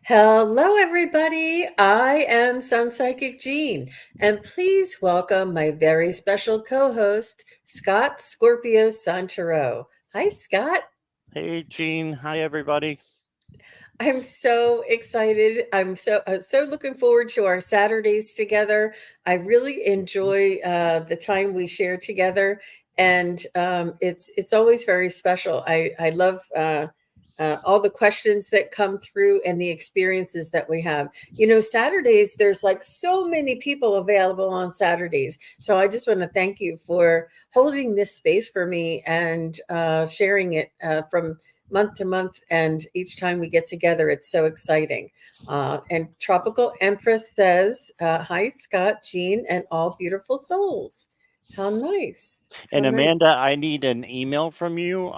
Hello, everybody. I am Sun Psychic Jean, and please welcome my very special co host, Scott-Scorpio Sun Tarot. Hi, Scott. Hey, Gene. Hi, everybody. I'm so excited. I'm so looking forward to our Saturdays together. I really enjoy the time we share together, and it's always very special. I love all the questions that come through and the experiences that we have. You know, Saturdays there's like so many people available on Saturdays, so I just want to thank you for holding this space for me and sharing it from month to month, and each time we get together it's so exciting. And Tropical Empress says, hi Scott, Jean, and all beautiful souls. How nice. How And nice. Amanda, I need an email from you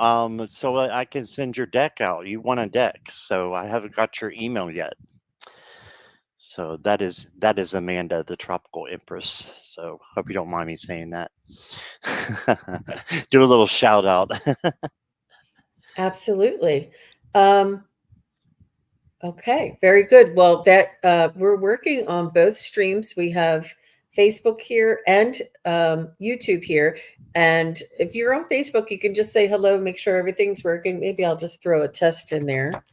so that I can send your deck out. You want a deck, so I haven't got your email yet. So that is Amanda, the Tropical Empress. So hope you don't mind me saying that. Do a little shout out. Absolutely. um Okay, very good. Well, that we're working on both streams. We have Facebook here and YouTube here. And if you're on Facebook, you can just say hello, make sure everything's working. Maybe I'll just throw a test in there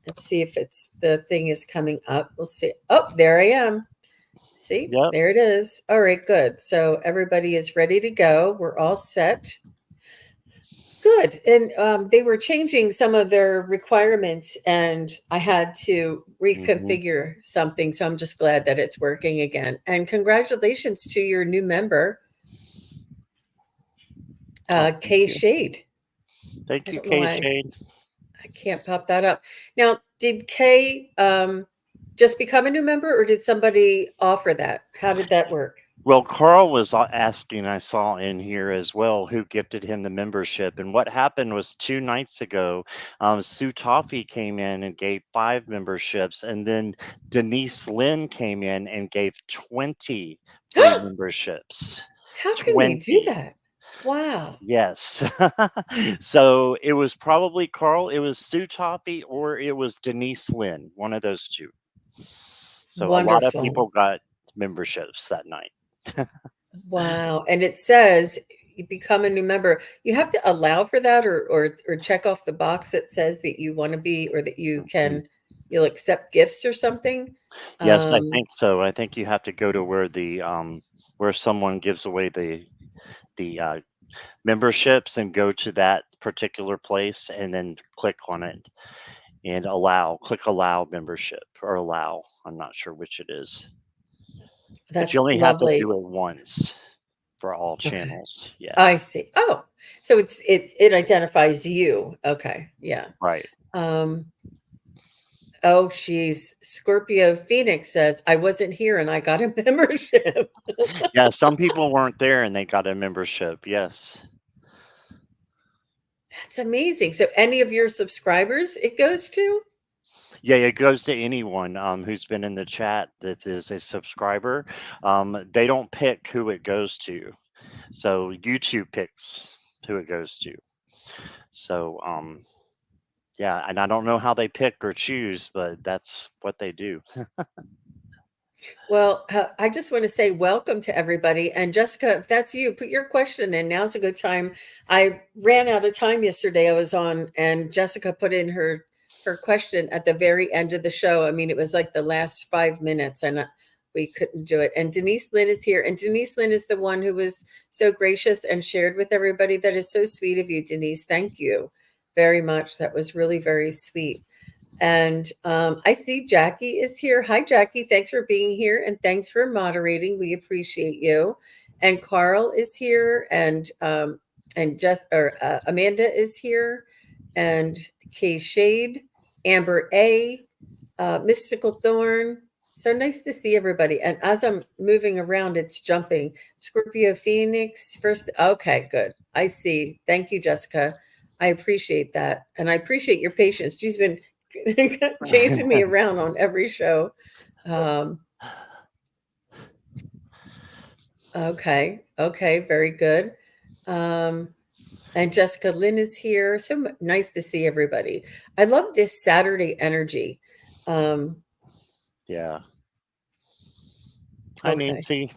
and see if it's the thing is coming up. We'll see. Oh, there I am. See, Yep. there it is. All right, good. So everybody is ready to go. We're all set. Good. And they were changing some of their requirements, and I had to Hmm. reconfigure something. So I'm just glad that it's working again. And congratulations to your new member, Oh, thank Kay you. Shade. I Thank you, don't know K why Shade. I can't pop that up. Now, did Kay just become a new member, or did somebody offer that? How did that work? Well, Carl was asking, I saw in here as well, who gifted him the membership. And what happened was 2 nights ago, Sue Toffee came in and gave 5 memberships. And then Denise Lynn came in and gave 20 free memberships. How can they do 20. that? Wow. Yes. So it was probably Carl, it was Sue Toffee, or it was Denise Lynn, one of those two. So a lot of Wonderful. people got memberships that night. Wow. And it says you become a new member. You have to allow for that, or check off the box that says that you want to be, or that you'll accept gifts or something. Yes, I Um think so. I think you have to go to where the where someone gives away the memberships and go to that particular place and then click on it and click allow membership or allow. I'm not sure which it is, but that's you only have to lovely. do it once for all Okay. channels. Yeah, I see. Oh, so it identifies you. Okay. Yeah. right. Um oh, she's Scorpio Phoenix says, I wasn't here and I got a membership. Yeah, some people weren't there and they got a membership. Yes. That's amazing. So any of your subscribers it goes to? Yeah, it goes to anyone who's been in the chat that is a subscriber. They don't pick who it goes to. So YouTube picks who it goes to. So yeah, and I don't know how they pick or choose, but that's what they do. Well, I just want to say welcome to everybody. And Jessica, if that's you, put your question in. Now's a good time. I ran out of time yesterday. I was on, and Jessica put in her question at the very end of the show. I mean, it was like the last 5 minutes, and we couldn't do it. And Denise Lynn is here, and Denise Lynn is the one who was so gracious and shared with everybody. That is so sweet of you, Denise. Thank you very much. That was really very sweet. And I see Jackie is here. Hi, Jackie. Thanks for being here and thanks for moderating. We appreciate you. And Carl is here, and just or Amanda is here, and Kay Shade, Amber A, Mystical Thorn. So nice to see everybody. And as I'm moving around, it's jumping. Scorpio Phoenix first. Okay, good. I see. Thank you, Jessica. I appreciate that, and I appreciate your patience. She's been chasing me around on every show. Um, okay, okay, very good. Um, and Jessica Lynn is here. So nice to see everybody. I love this Saturday energy. Um, Yeah. Hi, okay. Nancy.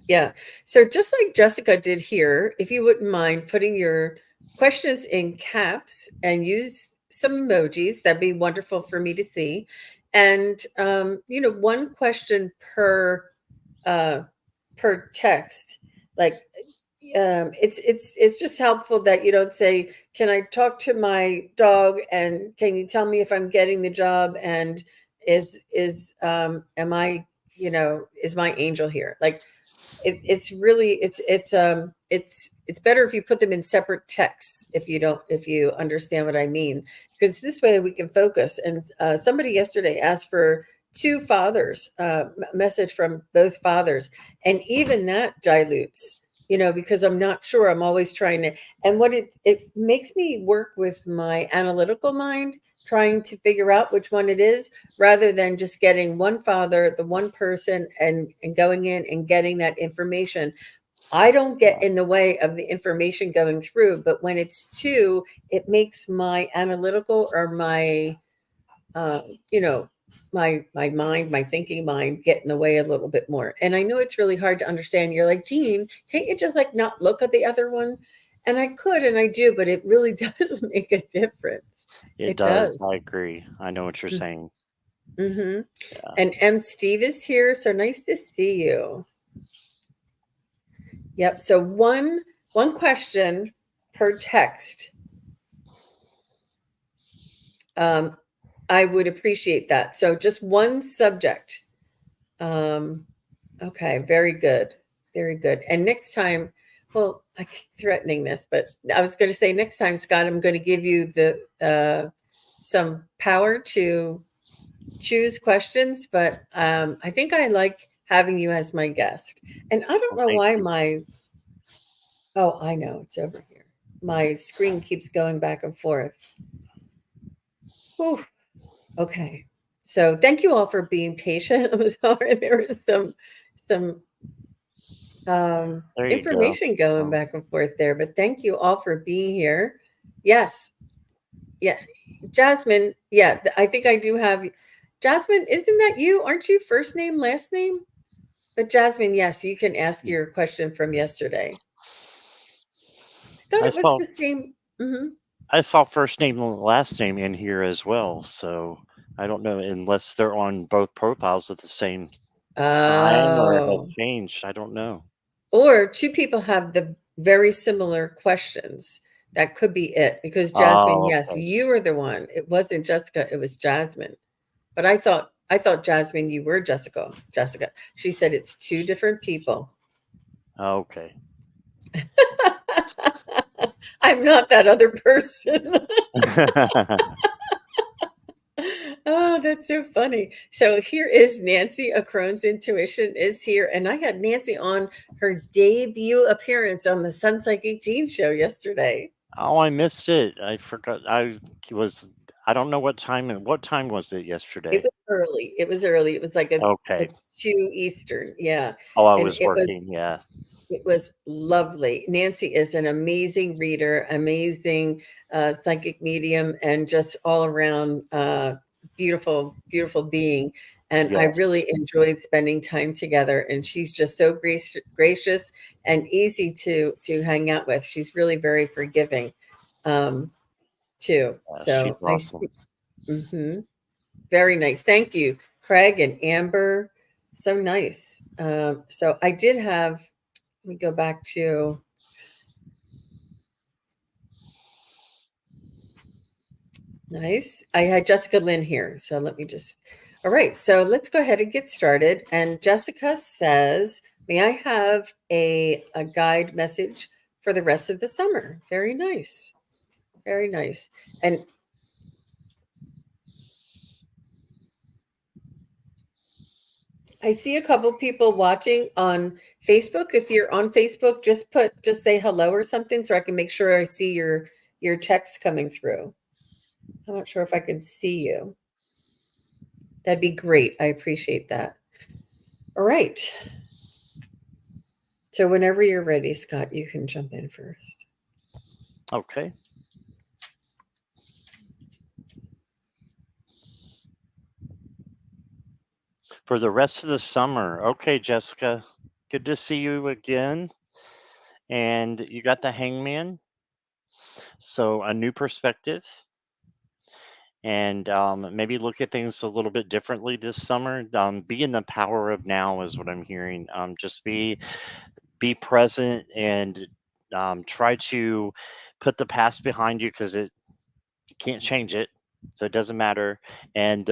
Yeah. So just like Jessica did here, if you wouldn't mind putting your questions in caps and use some emojis, that'd be wonderful for me to see. And one question uh per text. Like it's just helpful that you don't say, "Can I talk to my dog and can you tell me if I'm getting the job and is am I, is my angel here?" Like it's really it's better if you put them in separate texts if you understand what I mean, because this way we can focus. And somebody yesterday asked for two fathers, message from both fathers, and even that dilutes, because I'm not sure. I'm always trying to, and what it makes me work with my analytical mind, trying to figure out which one it is, rather than just getting one father, the one person, and going in and getting that information. I don't get in the way of the information going through, but when it's two, it makes my analytical or my uh, you know my mind, my thinking mind, get in the way a little bit more. And I know it's really hard to understand. You're like, Jean, can't you just like not look at the other one? And I could, and I do, but it really does make a difference. It It does. does. I agree. I know what you're saying. Mm-hmm. Yeah. And M. Steve is here, so nice to see you. Yep. So one question per text. Um, I would appreciate that. So just one subject. Um, okay, very good. Very good. And next time, well, I keep threatening this, but I was going to say next time, Scott, I'm going to give you the some power to choose questions, but I think I like having you as my guest. And I don't Well, know thank why you. oh, I know, it's over here. My screen keeps going back and forth. Whew. Okay. So thank you all for being patient. I'm sorry there was some There you go. information going Um, back and forth there, but thank you all for being here. Yes. Yeah. Jasmine, yeah, I think I do have Jasmine, isn't that you? Aren't you first name, last name? But Jasmine, yes, you can ask your question from yesterday. I thought I it was saw the same. Mhm. I saw first name and last name in here as well. So I don't know unless they're on both profiles at the same time or it has Oh. changed. I don't know. Or two people have the very similar questions. That could be it. Because Jasmine, Oh, yes, okay. you were the one. It wasn't Jessica, it was Jasmine. But I thought Jasmine, you were Jessica. Jessica. She said it's two different people. Okay. I'm not that other person. Oh, that's so funny. So here is Nancy, a Crohn's Intuition is here. And I had Nancy on her debut appearance on the Sun Psychic Gene show yesterday. Oh, I missed it. I forgot. Was. I don't know what time was it It yesterday? was early. It was early. It was like a Okay. 2 Eastern. Yeah. Oh, I And was working. Yeah. it was lovely. Nancy is an amazing reader, amazing psychic medium, and just all around beautiful, beautiful being. And I Yes. really enjoyed spending time together. And she's just so gracious and easy to hang out with. She's really very forgiving, um, too. She's So I awesome. see. Mhm. Very nice. Thank you, Craig and Amber. So nice. So I did have, let me go back to nice. I had Jessica Lynn here. So let me just, all right. So let's go ahead and get started. And Jessica says, may I have a guide message for the rest of the summer? Very nice. Very nice. And I see a couple people watching on Facebook. If you're on Facebook, just say hello or something so I can make sure I see your text coming through. I'm not sure if I can see you. That'd be great. I appreciate that. All right. So whenever you're ready, Scott, you can jump in first. Okay. For the rest of the summer. Okay, Jessica. Good to see you again. And you got the Hangman. So a new perspective. And maybe look at things a little bit differently this summer. Be in the power of now is what I'm hearing. Just be present and try to put the past behind you because it you can't change it, so it doesn't matter. And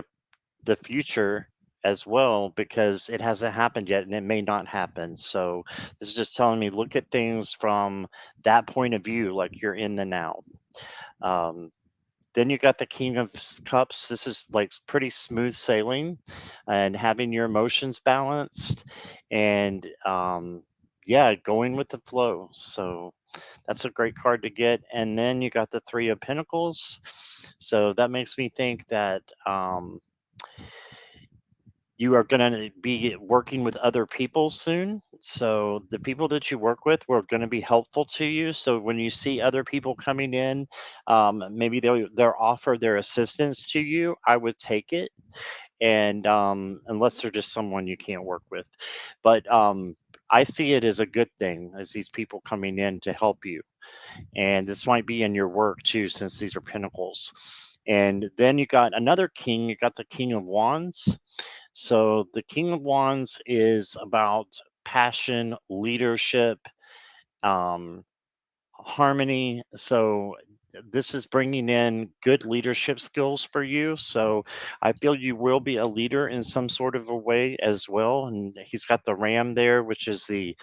the future as well because it hasn't happened yet and it may not happen. So this is just telling me look at things from that point of view, like you're in the now. Um, then you got the King of Cups. This is like pretty smooth sailing and having your emotions balanced and yeah, going with the flow. So that's a great card to get. And then you got the Three of Pentacles. So that makes me think that you are going to be working with other people soon. So the people that you work with were going to be helpful to you. So when you see other people coming in, maybe they'll offer their assistance to you. I would take it, and unless they're just someone you can't work with, but I see it as a good thing as these people coming in to help you. And this might be in your work too, since these are pentacles. And then you got another king. You got the King of Wands. So the King of Wands is about passion, leadership, um, harmony. So this is bringing in good leadership skills for you. So I feel you will be a leader in some sort of a way as well. And he's got the ram there, which is the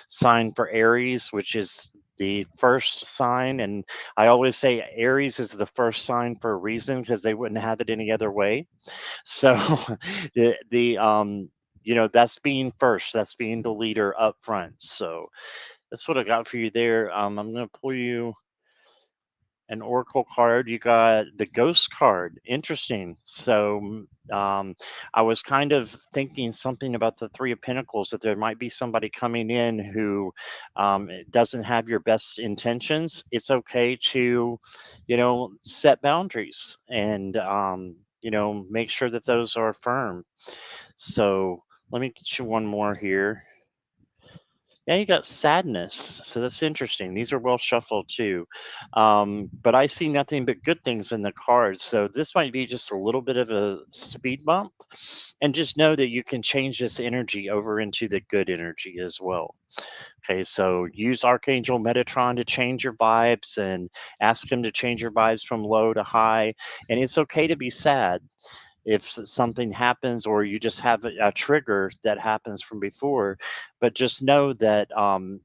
sign for Aries, which is the first sign. And I always say Aries is the first sign for a reason because they wouldn't have it any other way. So the that's being first, that's being the leader up front. So that's what I got for you there. I'm going to pull you an oracle card. You got the ghost card. Interesting. So I was kind of thinking something about the Three of Pentacles, that there might be somebody coming in who doesn't have your best intentions. It's okay to set boundaries and make sure that those are firm. So let me get you one more here. Yeah, you got sadness. So that's interesting. These are well shuffled too. But I see nothing but good things in the cards. So this might be just a little bit of a speed bump. And just know that you can change this energy over into the good energy as well. Okay, so use Archangel Metatron to change your vibes and ask him to change your vibes from low to high. And it's okay to be sad if something happens or you just have a trigger that happens from before, but just know that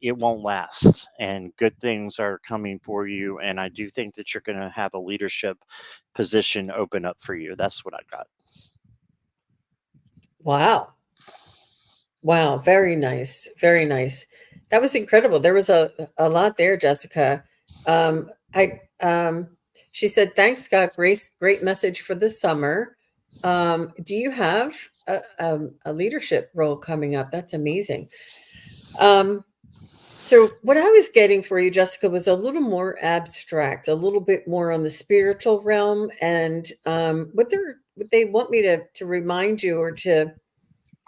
it won't last and good things are coming for you. And I do think that you're going to have a leadership position open up for you. That's what I got. Wow. Wow, very nice. Very nice. That was incredible. There was a lot there, Jessica. I She said, "Thanks, Scott. Great message for the summer. Do you have a leadership role coming up? That's amazing." Um, so what I was getting for you, Jessica, was a little more abstract, a little bit more on the spiritual realm, and what they want me to remind you or to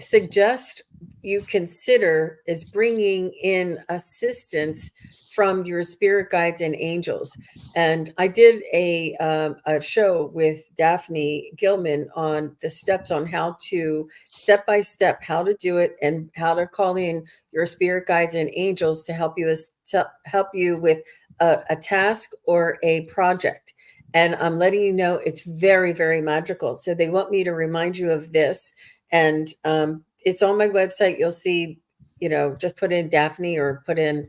suggest you consider is bringing in assistance from your spirit guides and angels. And I did a show with Daphne Gilman on the steps on how to step by step how to do it and how to call in your spirit guides and angels to help you with a task or a project. And I'm letting you know it's very, very magical. So they want me to remind you of this, and it's on my website. You'll see, just put in Daphne or put in,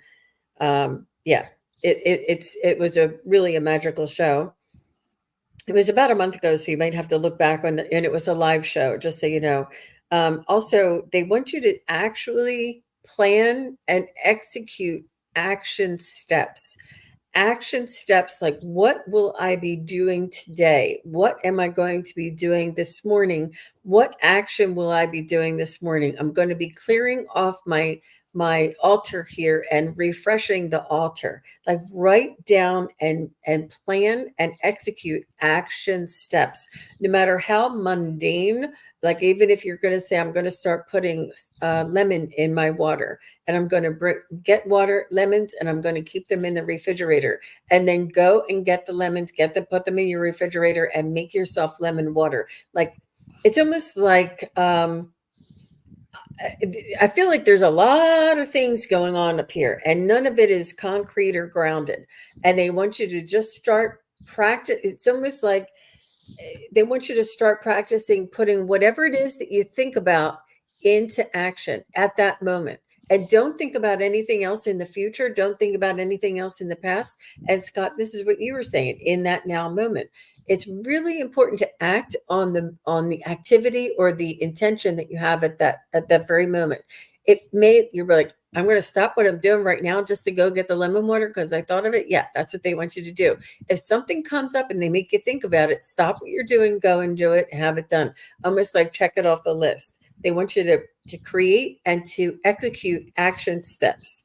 yeah, it was a really a magical show. It was about a month ago, so you might have to look back on and it was a live show, just so you know. Also, they want you to actually plan and execute action steps. Action steps like, what will I be doing today? What am I going to be doing this morning? What action will I be doing this morning? I'm going to be clearing off my altar here and refreshing the altar. Like write down and plan and execute action steps, no matter how mundane. Like even if you're going to say, I'm going to start putting lemon in my water, and I'm going to get lemons, and I'm going to keep them in the refrigerator, and then go and get the lemons, put them in your refrigerator, and make yourself lemon water. Like it's almost like I feel like there's a lot of things going on up here, and none of it is concrete or grounded. And they want you to just start practice. It's almost like they want you to start practicing putting whatever it is that you think about into action at that moment. And don't think about anything else in the future. Don't think about anything else in the past. And Scott, this is what you were saying, in that now moment. It's really important to act on the activity or the intention that you have at that very moment. You're like, I'm going to stop what I'm doing right now just to go get the lemon water because I thought of it. Yeah, that's what they want you to do. If something comes up and they make you think about it, stop what you're doing, go and do it, and have it done. Almost like check it off the list. They want you to create and to execute action steps.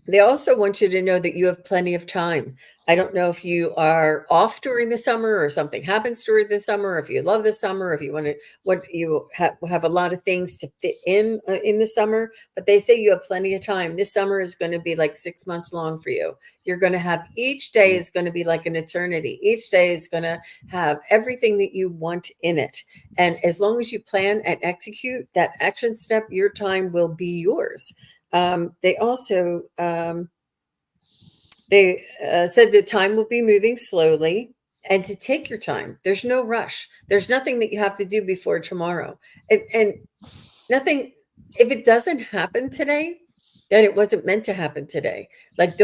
They also want you to know that you have plenty of time. I don't know if you are off during the summer or something happens during the summer, if you love the summer, if you want to, what you have a lot of things to fit in the summer, but they say you have plenty of time. This summer is going to be like 6 months long for you. You're going to have, each day is going to be like an eternity. Each day is going to have everything that you want in it. And as long as you plan and execute that action step, your time will be yours. They also said that time will be moving slowly and to take your time. There's no rush. There's nothing that you have to do before tomorrow. And nothing, if it doesn't happen today, then it wasn't meant to happen today. Like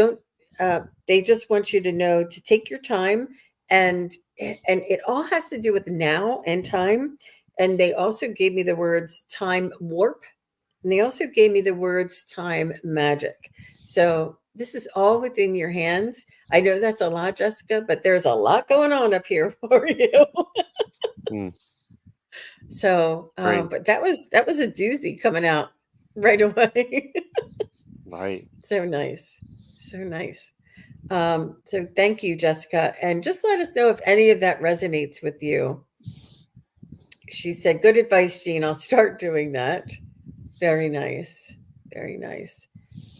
they just want you to know to take your time, and it all has to do with now and time. And they also gave me the words time warp, and they also gave me the words time magic. So this is all within your hands. I know that's a lot, Jessica, but there's a lot going on up here for you. So, but that was a doozy coming out right away. Right. So nice. So nice. So thank you, Jessica. And just let us know if any of that resonates with you. She said, good advice, Jean. I'll start doing that. Very nice. Very nice.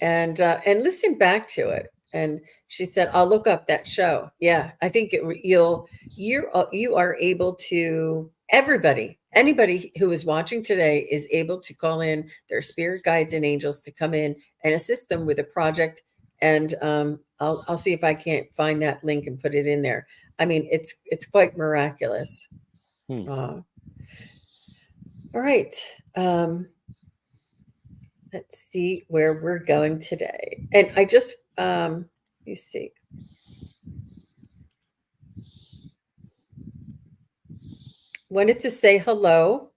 And listen back to it. And she said, I'll look up that show. Yeah, I think you are able to, anybody who is watching today is able to call in their spirit guides and angels to come in and assist them with a project. And I'll see if I can't find that link and put it in there. I mean, it's quite miraculous. All right. Let's see where we're going today. And I just, let me see. Wanted to say hello.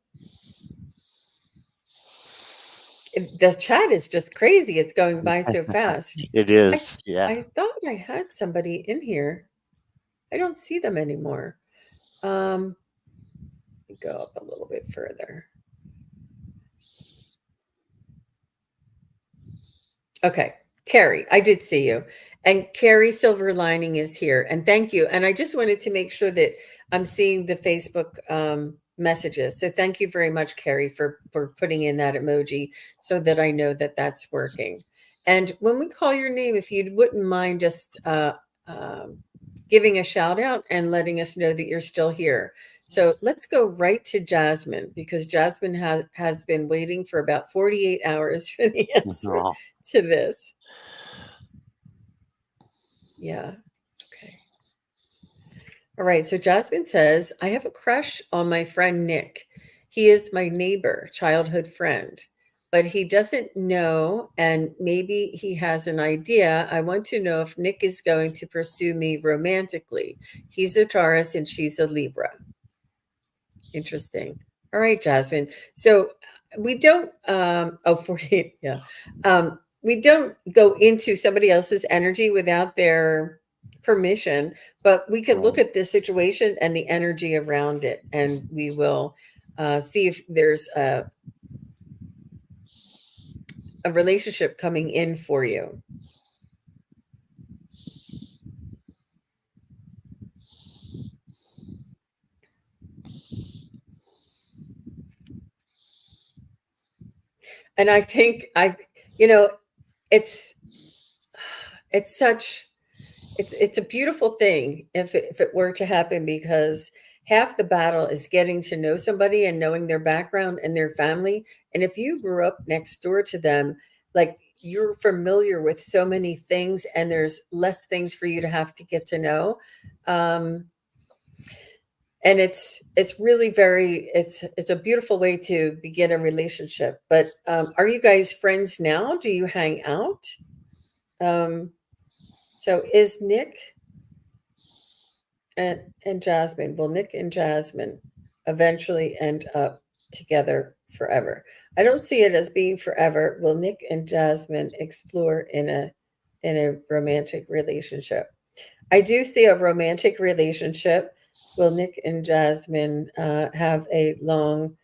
The chat is just crazy. It's going by so fast. It is. Yeah. I thought I had somebody in here. I don't see them anymore. Let me go up a little bit further. Okay, Carrie, I did see you. And Carrie Silver Lining is here. And thank you. And I just wanted to make sure that I'm seeing the Facebook messages. So thank you very much, Carrie, for putting in that emoji so that I know that that's working. And when we call your name, if you wouldn't mind just giving a shout out and letting us know that you're still here. So let's go right to Jasmine, because Jasmine has been waiting for about 48 hours for the answer to this. Yeah. Okay. All right. So Jasmine says, I have a crush on my friend Nick. He is my neighbor, childhood friend, but he doesn't know, and maybe he has an idea. I want to know if Nick is going to pursue me romantically. He's a Taurus and she's a Libra. Interesting. All right, Jasmine. So we don't 48, yeah. We don't go into somebody else's energy without their permission, but we can look at this situation and the energy around it, and we will see if there's a relationship coming in for you. And I think you know, it's it's such it's a beautiful thing if it were to happen, because half the battle is getting to know somebody and knowing their background and their family. And if you grew up next door to them, like, you're familiar with so many things, and there's less things for you to have to get to know. Um, and it's really very it's a beautiful way to begin a relationship. But are you guys friends now? Do you hang out? Um, so is Nick and Jasmine, will Nick and Jasmine eventually end up together forever? I don't see it as being forever. Will Nick and Jasmine explore in a romantic relationship? I do see a romantic relationship. Will Nick and Jasmine have a longer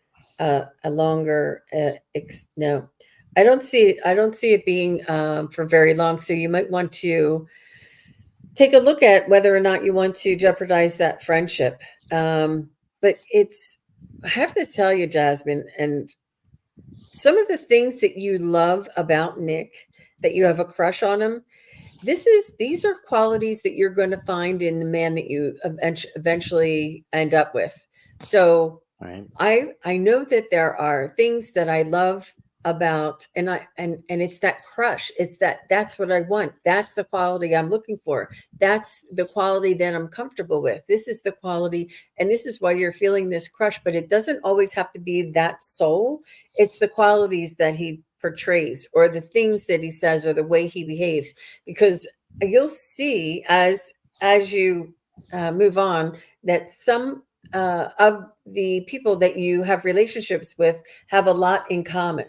no? I don't see it being for very long. So you might want to take a look at whether or not you want to jeopardize that friendship. But I have to tell you, Jasmine, and some of the things that you love about Nick, that you have a crush on him, these are qualities that you're going to find in the man that you eventually end up with. So Right. I know that there are things that I love about, and it's that crush. It's that's what I want. That's the quality I'm looking for. That's the quality that I'm comfortable with. This is the quality, and this is why you're feeling this crush, but it doesn't always have to be that soul. It's the qualities that he portrays, or the things that he says, or the way he behaves. Because you'll see as you move on, that some of the people that you have relationships with have a lot in common,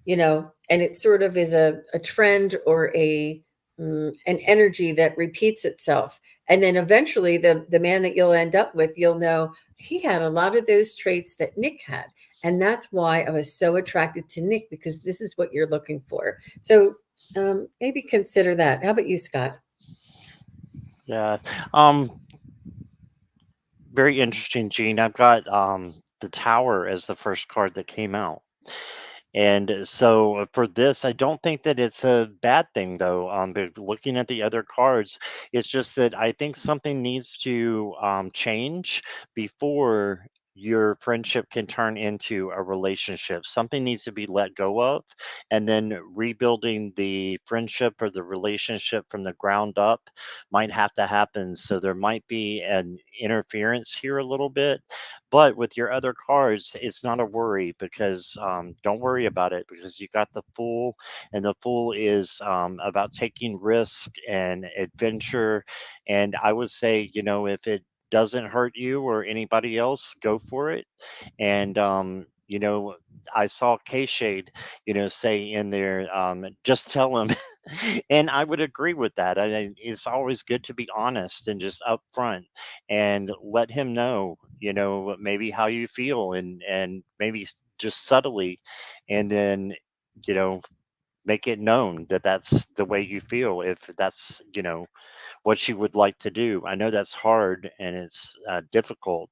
and it sort of is a trend, or an energy that repeats itself. And then eventually the man that you'll end up with, you'll know he had a lot of those traits that Nick had. And that's why I was so attracted to Nick, because this is what you're looking for. So maybe consider that. How about you, Scott? Yeah. Very interesting, Gene. I've got the Tower as the first card that came out. And so for this, I don't think that it's a bad thing, though. But looking at the other cards, it's just that I think something needs to change before your friendship can turn into a relationship. Something needs to be let go of, and then rebuilding the friendship or the relationship from the ground up might have to happen. So there might be an interference here a little bit, but with your other cards, it's not a worry, because don't worry about it, because you got the Fool, and the Fool is about taking risk and adventure. And I would say, if it doesn't hurt you or anybody else, go for it. And I saw K Shade, say in there, just tell him. And I would agree with that. It's always good to be honest and just upfront, and let him know, maybe how you feel, and maybe just subtly, and then, you know, make it known that that's the way you feel, if that's, what you would like to do. I know that's hard, and it's difficult,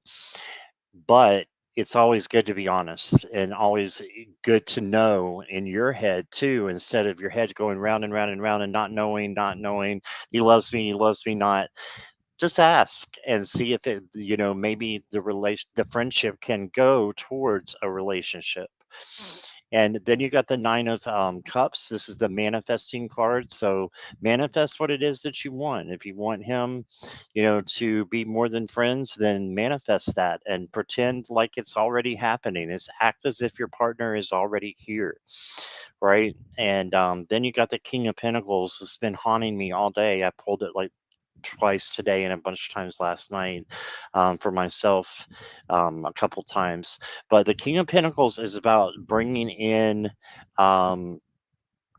but it's always good to be honest, and always good to know in your head too, instead of your head going round and round and round, and not knowing he loves me not. Just ask and see if it, maybe the friendship can go towards a relationship. And then you got the Nine of Cups. This is the manifesting card. So manifest what it is that you want. If you want him, to be more than friends, then manifest that and pretend like it's already happening. It's act as if your partner is already here, right? And then you got the King of Pentacles. It's been haunting me all day. I pulled it like twice today and a bunch of times last night, for myself, a couple times. But the King of Pentacles is about bringing in um,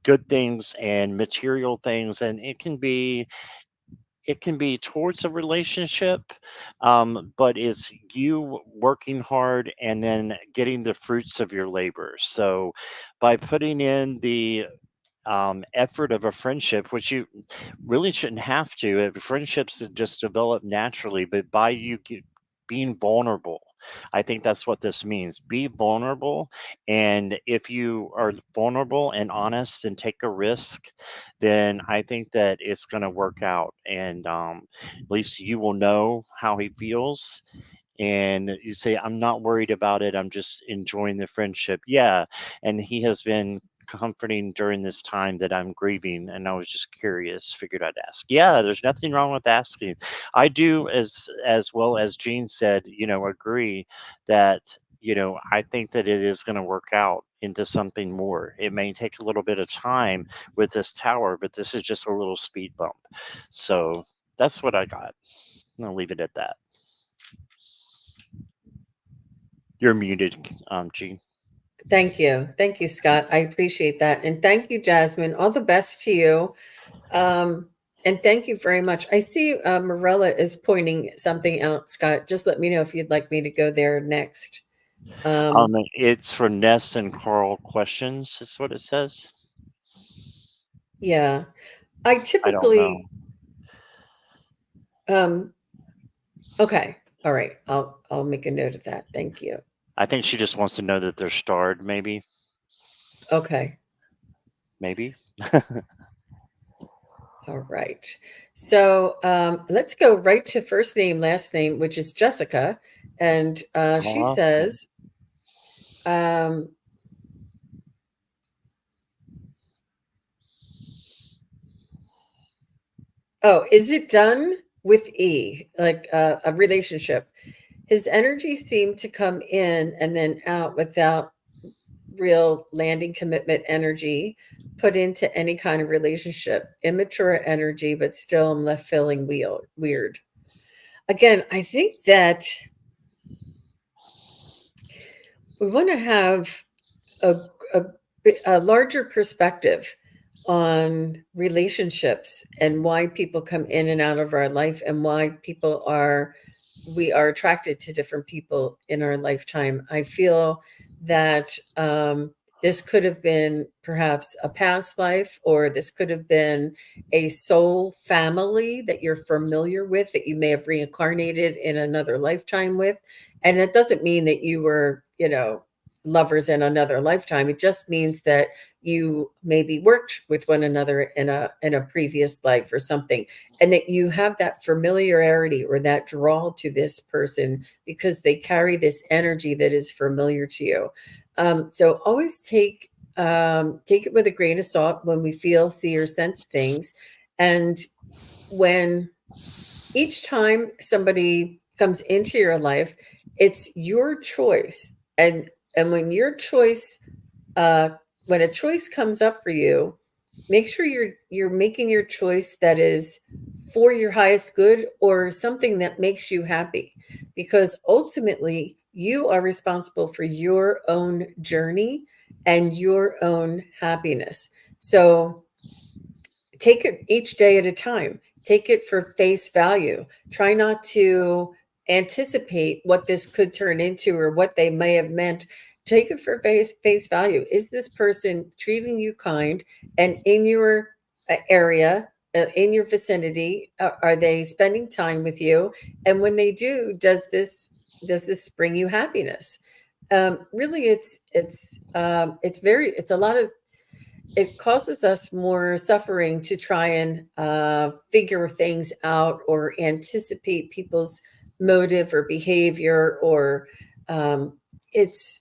good things and material things, and it can be it can be towards a relationship, but it's you working hard and then getting the fruits of your labor. So by putting in the effort of a friendship, which you really shouldn't have to. Friendships that just develop naturally, but by being vulnerable. I think that's what this means. Be vulnerable. And if you are vulnerable and honest and take a risk, then I think that it's going to work out. And at least you will know how he feels, and you say, I'm not worried about it, I'm just enjoying the friendship. Yeah, and he has been comforting during this time that I'm grieving, and I was just curious, figured I'd ask. Yeah, there's nothing wrong with asking. I do, as well as Jean said, agree that, I think that it is going to work out into something more. It may take a little bit of time with this tower, but this is just a little speed bump. So that's what I got. I'm gonna leave it at that. You're muted, Gene. Thank you. Thank you, Scott. I appreciate that. And thank you, Jasmine. All the best to you. Um, and thank you very much. I see Morella is pointing something out, Scott. Just let me know if you'd like me to go there next. It's for Ness and Carl questions. Is what it says. Yeah. I I don't know. typically, um, okay. All right. I'll make a note of that. Thank you. I think she just wants to know that they're starred. Maybe. Okay. Maybe. All right. So let's go right to first name, last name, which is Jessica. And she Awesome. says, um, oh, is it done with E, like a relationship? His energy seemed to come in and then out without real landing commitment energy put into any kind of relationship. Immature energy, but still I'm left feeling weird. Again, I think that we want to have a, a, a larger perspective on relationships and why people come in and out of our life and why we are attracted to different people in our lifetime. I feel that this could have been perhaps a past life, or this could have been a soul family that you're familiar with, that you may have reincarnated in another lifetime with. And that doesn't mean that you were, lovers in another lifetime. It just means that you maybe worked with one another in a previous life or something, and that you have that familiarity or that draw to this person because they carry this energy that is familiar to you. So always take it with a grain of salt when we feel, see, or sense things. And when each time somebody comes into your life, it's your choice. And when your choice, uh, when a choice comes up for you, make sure you're making your choice that is for your highest good or something that makes you happy, because ultimately you are responsible for your own journey and your own happiness. So take it each day at a time. Take it for face value. Try not to anticipate what this could turn into or what they may have meant. Take it for face value. Is this person treating you kind, and in your area, in your vicinity, are they spending time with you? And when they do, does this bring you happiness? Really, it's a lot of, it causes us more suffering to try and figure things out or anticipate people's motive or behavior, or um, it's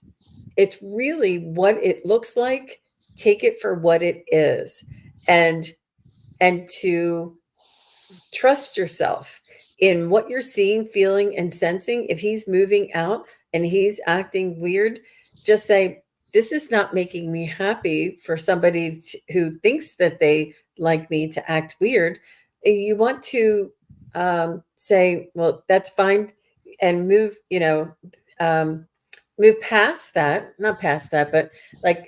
it's really what it looks like. Take it for what it is, and to trust yourself in what you're seeing, feeling, and sensing. If he's moving out and he's acting weird, just say, this is not making me happy for somebody who thinks that they like me to act weird. You want to say, well, that's fine, and um, move past that, not past that, but like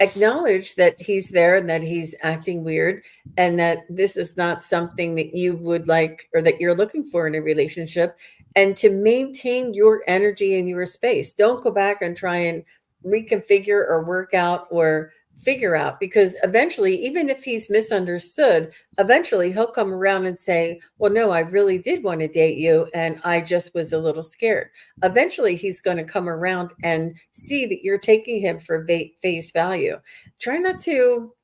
acknowledge that he's there and that he's acting weird, and that this is not something that you would like or that you're looking for in a relationship, and to maintain your energy in your space. Don't go back and try and reconfigure or work out or figure out, because eventually, even if he's misunderstood, eventually he'll come around and say, well, no, I really did want to date you and I just was a little scared. Eventually he's going to come around and see that you're taking him for face value. Try not to,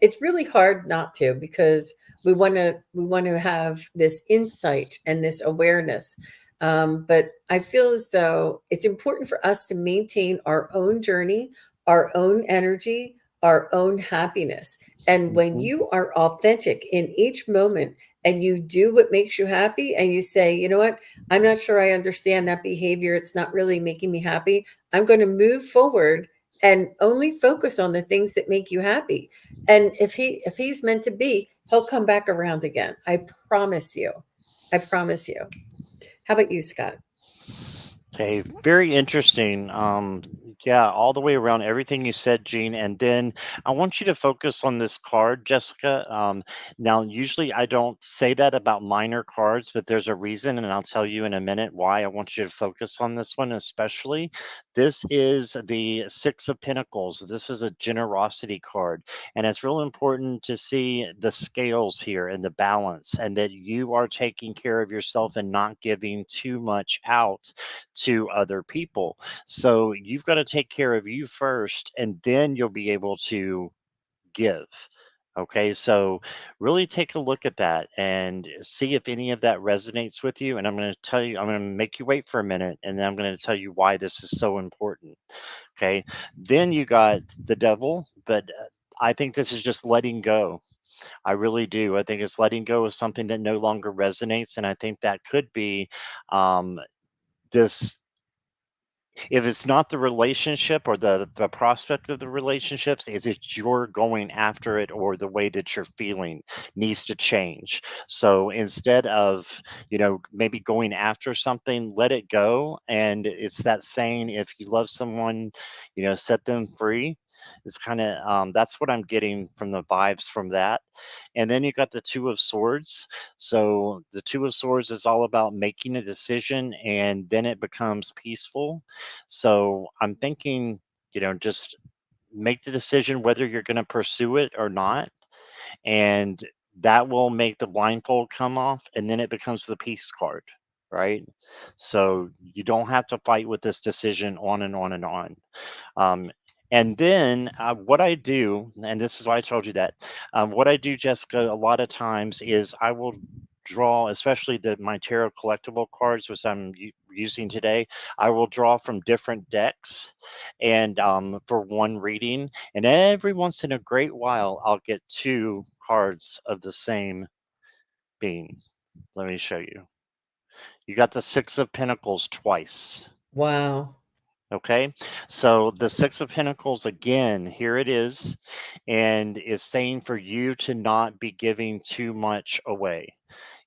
it's really hard not to, because we want to have this insight and this awareness. But I feel as though it's important for us to maintain our own journey, our own energy, our own happiness. And when Mhm. you are authentic in each moment and you do what makes you happy, and you say, you know what, I'm not sure I understand that behavior, it's not really making me happy, I'm going to move forward and only focus on the things that make you happy. And if he's meant to be, he'll come back around again. I promise you. I promise you. How about you, Scott? Okay, very interesting. Yeah, all the way around everything you said, Gene. And then I want you to focus on this card, Jessica. Now, usually I don't say that about minor cards, but there's a reason, and I'll tell you in a minute why I want you to focus on this one especially. This is the Six of Pentacles. This is a generosity card, and it's real important to see the scales here and the balance, and that you are taking care of yourself and not giving too much out to other people. So you've got to take care of you first, and then you'll be able to give. Okay, so really take a look at that and see if any of that resonates with you. And I'm going to tell you, I'm going to make you wait for a minute, and then I'm going to tell you why this is so important. Okay, then you got the devil, but I think this is just letting go. I really do. I think it's letting go of something that no longer resonates. And I think that could be um, this, if it's not the relationship or the prospect of the relationships, is it you're going after it, or the way that you're feeling needs to change. So instead of, maybe going after something, let it go. And it's that saying, if you love someone, set them free. It's kind of, that's what I'm getting from the vibes from that. And then you got the Two of Swords. So the Two of Swords is all about making a decision, and then it becomes peaceful. So I'm thinking, just make the decision whether you're going to pursue it or not. And that will make the blindfold come off, and then it becomes the peace card, right? So you don't have to fight with this decision on and on and on. Um, and then what I do, and this is why I told you that, what I do, Jessica, a lot of times is I will draw, especially my tarot collectible cards, which I'm using today. I will draw from different decks, and for one reading. And every once in a great while, I'll get two cards of the same being. Let me show you. You got the Six of Pentacles twice. Wow. Okay, so the Six of Pentacles again, here it is, and is saying for you to not be giving too much away.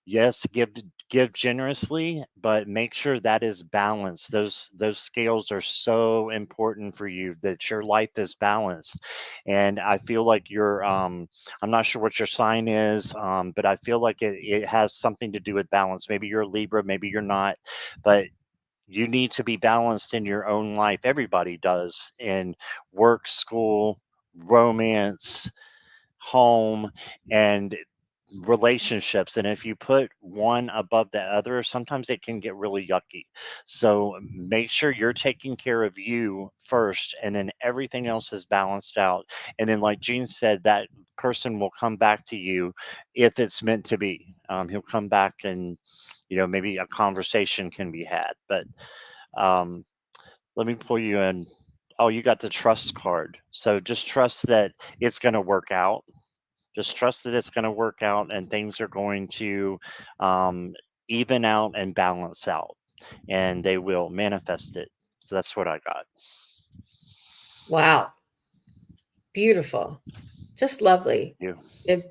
Yes, give generously, but make sure that is balanced. Those scales are so important for you, that your life is balanced. And I feel like I'm not sure what your sign is, but I feel like it has something to do with balance. Maybe you're a Libra, maybe you're not, but you need to be balanced in your own life. Everybody does, in work, school, romance, home, and relationships. And if you put one above the other, sometimes it can get really yucky. So make sure you're taking care of you first, and then everything else is balanced out. And then, like Jean said, that person will come back to you if it's meant to be. He'll come back, and maybe a conversation can be had. But um, let me pull you in. Oh, you got the trust card. So just trust that it's going to work out. Just trust that it's going to work out, and things are going to um, even out and balance out, and they will manifest it. So that's what I got. Wow. Beautiful. Just lovely. You,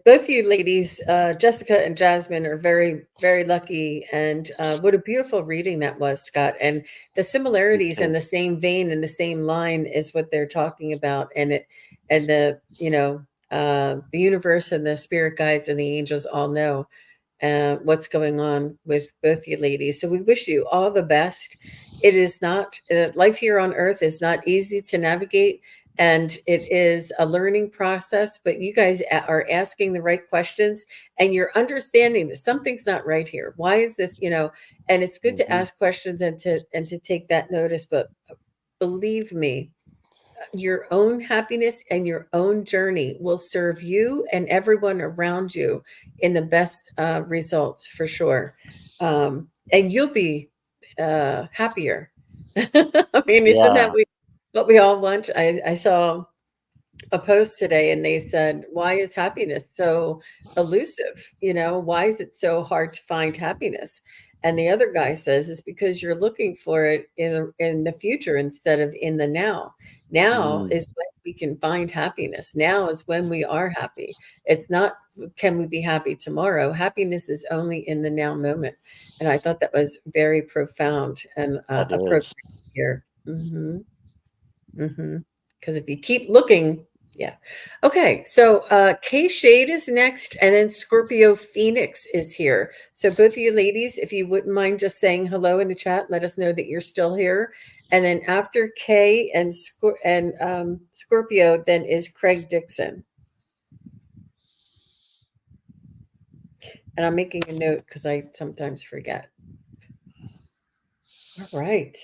Both you ladies, Jessica and Jasmine, are very, very lucky. And what a beautiful reading that was, Scott. And the you similarities in too. the same vein and the same line is what they're talking about. And the universe and the spirit guides and the angels all know what's going on with both you ladies. So we wish you all the best. It is not, life here on earth is not easy to navigate, and it is a learning process, but you guys are asking the right questions, and you're understanding that something's not right here. Why is this, and it's good to Hmm. ask questions and to take that notice, but believe me, your own happiness and your own journey will serve you and everyone around you in the best results for sure. And you'll be happier. I mean, isn't that Yeah, what we all want? I saw a post today and they said, why is happiness so elusive? Why is it so hard to find happiness? And the other guy says it's because you're looking for it in the future instead of in the now. Now mm, is when we can find happiness. Now is when we are happy. It's not, can we be happy tomorrow? Happiness is only in the now moment. And I thought that was very profound and that appropriate is. here. Because if you keep looking, yeah. Okay, so K Shade is next, and then Scorpio Phoenix is here. So both of you ladies, if you wouldn't mind just saying hello in the chat, let us know that you're still here. And then after K and Scorpio, then is Craig Dixon. And I'm making a note because I sometimes forget. All right.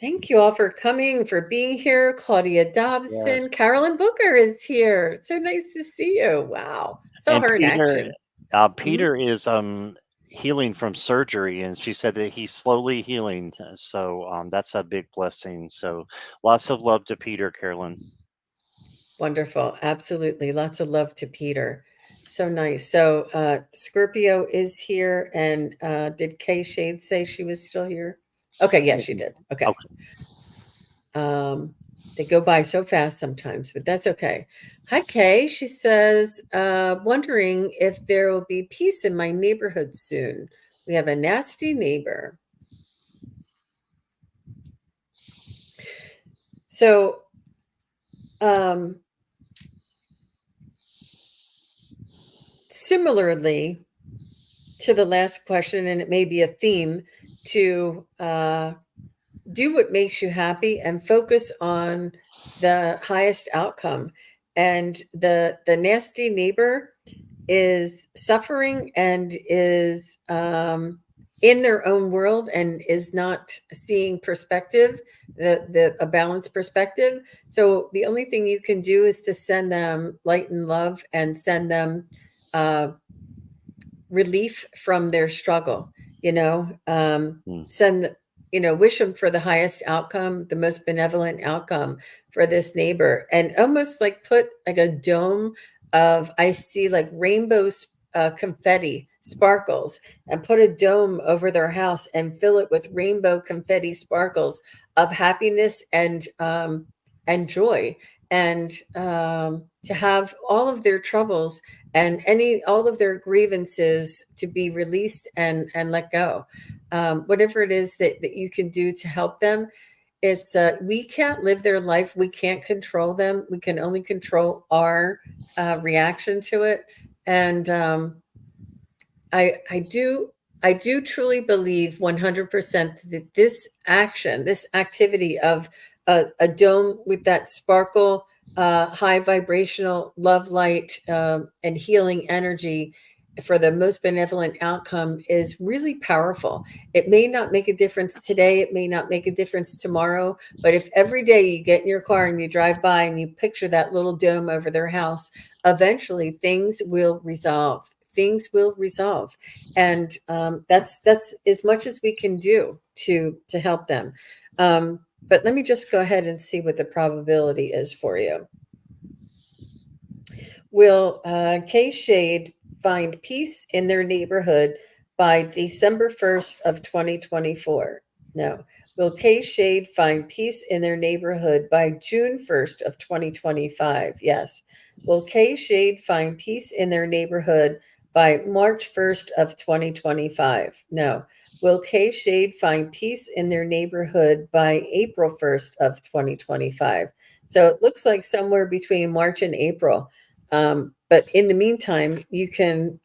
Thank you all for coming, for being here. Claudia Yes. Dobson, Carolyn Booker is here. So nice to see you. Wow. Saw And her in Peter, action. Mhm. Peter is healing from surgery, and she said that he's slowly healing. So that's a big blessing. So lots of love to Peter, Carolyn. Wonderful. Absolutely. Lots of love to Peter. So nice. So Scorpio is here. And did Kay Shade say she was still here? Okay. Yeah, she Mhm. did. Okay. Okay. Um, they go by so fast sometimes, but that's okay. Hi, Kay. She says, wondering if there will be peace in my neighborhood soon. We have a nasty neighbor. So, um, similarly to the last question, and it may be a theme to do what makes you happy and focus on the highest outcome. And the nasty neighbor is suffering and is in their own world and is not seeing perspective, a balanced perspective. So the only thing you can do is to send them light and love and send them uh, relief from their struggle, Mm. send, wish them for the highest outcome, the most benevolent outcome for this neighbor, and almost like put like a dome of, I see like rainbow confetti sparkles, and put a dome over their house and fill it with rainbow confetti sparkles of happiness and joy, and to have all of their troubles and all of their grievances to be released and let go. Whatever it is that you can do to help them. It's we can't live their life, we can't control them, we can only control our reaction to it. And I do truly believe 100% that this action, this activity of a dome with that sparkle, high vibrational love light, and healing energy for the most benevolent outcome is really powerful. It may not make a difference today, it may not make a difference tomorrow, but if every day you get in your car and you drive by and you picture that little dome over their house, eventually things will resolve. Things will resolve, and that's as much as we can do to help them. But let me just go ahead and see what the probability is for you. Will K Shade find peace in their neighborhood by December 1st of 2024? No. Will K Shade find peace in their neighborhood by June 1st of 2025? Yes. Will K Shade find peace in their neighborhood by March 1st of 2025? No. Will K Shade find peace in their neighborhood by April 1st of 2025? So it looks like somewhere between March and April. But in the meantime, you can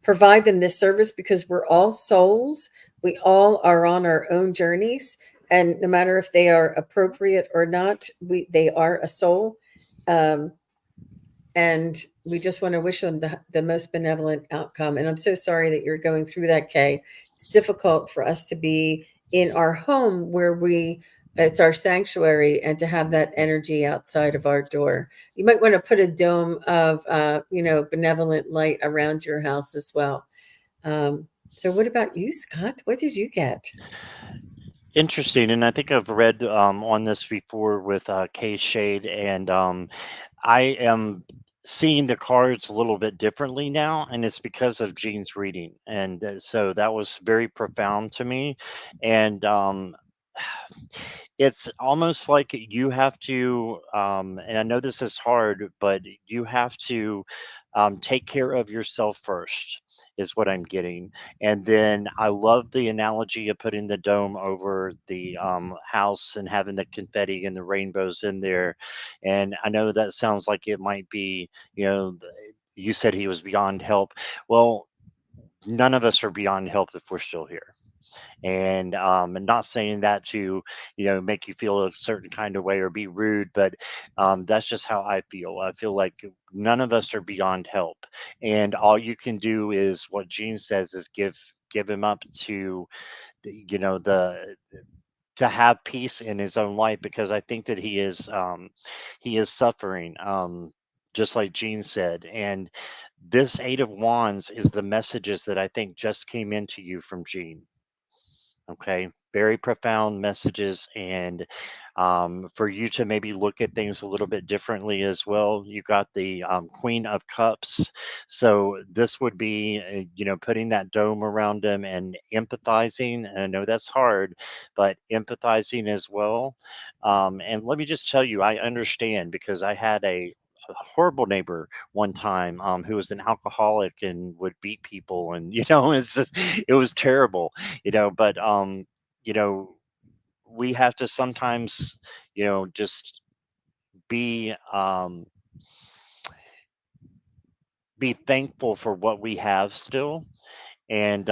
provide them this service because we're all souls. We all are on our own journeys, and no matter if they are appropriate or not, they are a soul. Um, and we just want to wish them the most benevolent outcome. And I'm so sorry that you're going through that, Kay. It's difficult for us to be in our home where it's our sanctuary, and to have that energy outside of our door. You might want to put a dome of benevolent light around your house as well. So what about you, Scott? What did you get? Interesting, and I think I've read on this before with K Shade, and I am seeing the cards a little bit differently now, and it's because of Jean's reading, and so that was very profound to me, and it's almost like you have to, and I know this is hard, but you have to take care of yourself first, is what I'm getting. And then I love the analogy of putting the dome over the house and having the confetti and the rainbows in there. And I know that sounds like it might be, you said he was beyond help. Well, none of us are beyond help if we're still here, and not saying that to make you feel a certain kind of way or be rude, but that's just how I feel like none of us are beyond help, and all you can do is what Gene says is give him up to the to have peace in his own life, because I think that he is suffering, just like Gene said. And this Eight of Wands is the messages that I think just came into you from Gene. Okay, very profound messages, and for you to maybe look at things a little bit differently as well. You got the Queen of Cups, so this would be, putting that dome around them and empathizing. And I know that's hard, but empathizing as well. And let me just tell you, I understand because I had a horrible neighbor one time, who was an alcoholic and would beat people, and it was terrible, but you know we have to sometimes just be be thankful for what we have still, and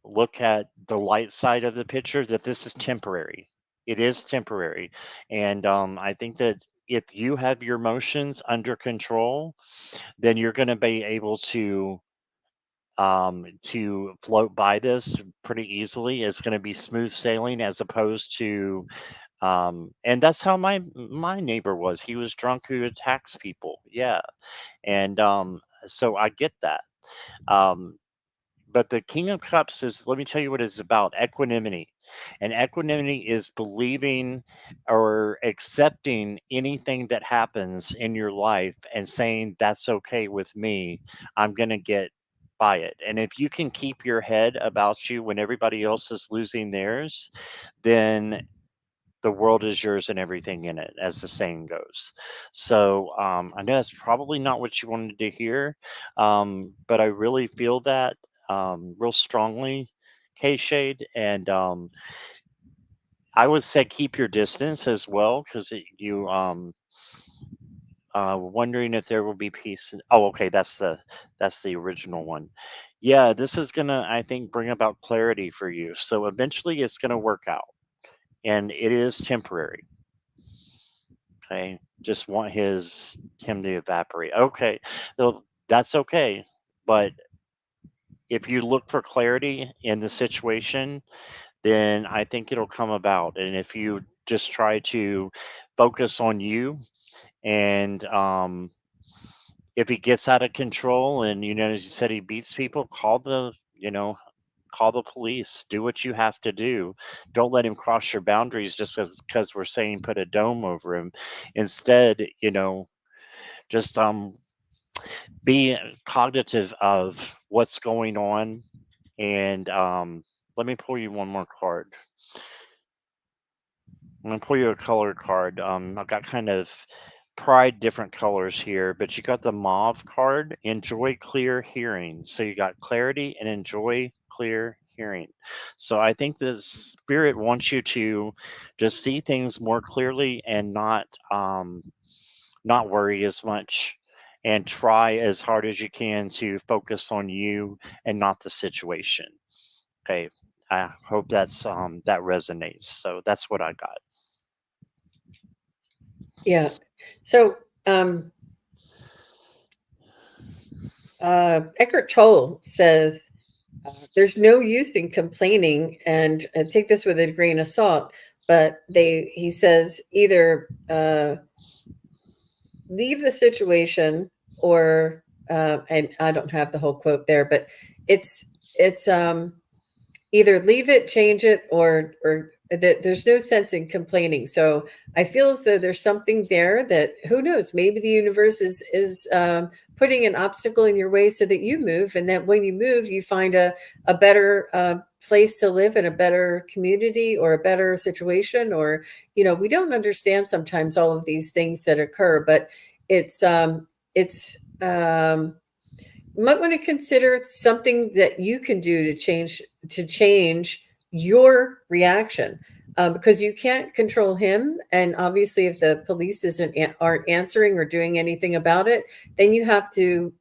look at the light side of the picture, that this is temporary. It is temporary, and I think that if you have your emotions under control, then you're going to be able to float by this pretty easily. It's going to be smooth sailing, as opposed to, and that's how my neighbor was. He was drunk, who attacks people. Yeah, and so I get that. Um, but the King of Cups is, let me tell you what it's about: equanimity. And equanimity is believing or accepting anything that happens in your life and saying, that's okay with me. I'm going to get by it. And if you can keep your head about you when everybody else is losing theirs, then the world is yours and everything in it, as the saying goes. So I know that's probably not what you wanted to hear, but I really feel that real strongly, K Shade. And I would say keep your distance as well, because you wondering if there will be peace. Oh, okay, that's the original one. Yeah, this is gonna, I think, bring about clarity for you. So eventually, it's gonna work out, and it is temporary. Okay, just want him to evaporate. Okay, so that's okay. But if you look for clarity in the situation, then I think it'll come about. And if you just try to focus on you, and if he gets out of control, and as you said, he beats people, call the police. Do what you have to do. Don't let him cross your boundaries just because we're saying put a dome over him. Instead, just be cognitive of what's going on, and let me pull you one more card. I'm gonna pull you a color card. I've got kind of pride different colors here, but you got the mauve card, enjoy clear hearing. So you got clarity and enjoy clear hearing. So I think the spirit wants you to just see things more clearly and not worry as much and try as hard as you can to focus on you and not the situation. Okay. I hope that resonates. So that's what I got. Yeah. So, um, Eckhart Tolle says there's no use in complaining, and take this with a grain of salt. But he says either leave the situation, or and I don't have the whole quote there, but it's either leave it, change it, or that there's no sense in complaining. So I feel as though there's something there that, who knows, maybe the universe is putting an obstacle in your way so that you move, and that when you move, you find a better place to live, in a better community, or a better situation. Or, we don't understand sometimes all of these things that occur, but it's you might want to consider something that you can do to change your reaction, because you can't control him. And obviously, if the police aren't answering or doing anything about it, then you have to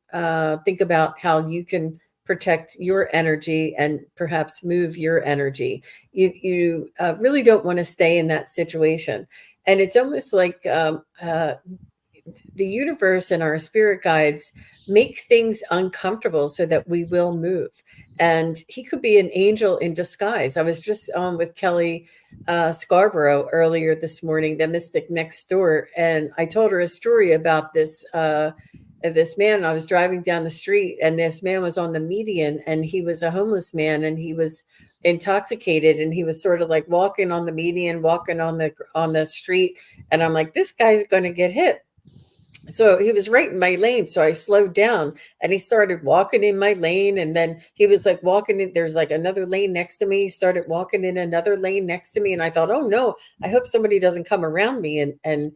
think about how you can protect your energy and perhaps move your energy. You really don't want to stay in that situation. And it's almost like the universe and our spirit guides make things uncomfortable so that we will move. And he could be an angel in disguise. I was just on with Kelly Scarborough earlier this morning, the mystic next door, and I told her a story about this man. I was driving down the street, and this man was on the median, and he was a homeless man, and he was intoxicated, and he was sort of like walking on the median, walking on the street, and I'm like, this guy's going to get hit. So he was right in my lane. So I slowed down, and he started walking in my lane. And then he was like walking in, there's like another lane next to me. He started walking in another lane next to me. And I thought, oh no, I hope somebody doesn't come around me, and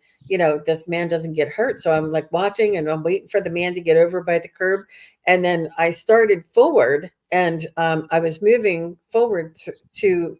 this man doesn't get hurt. So I'm like watching, and I'm waiting for the man to get over by the curb. And then I started forward, and I was moving forward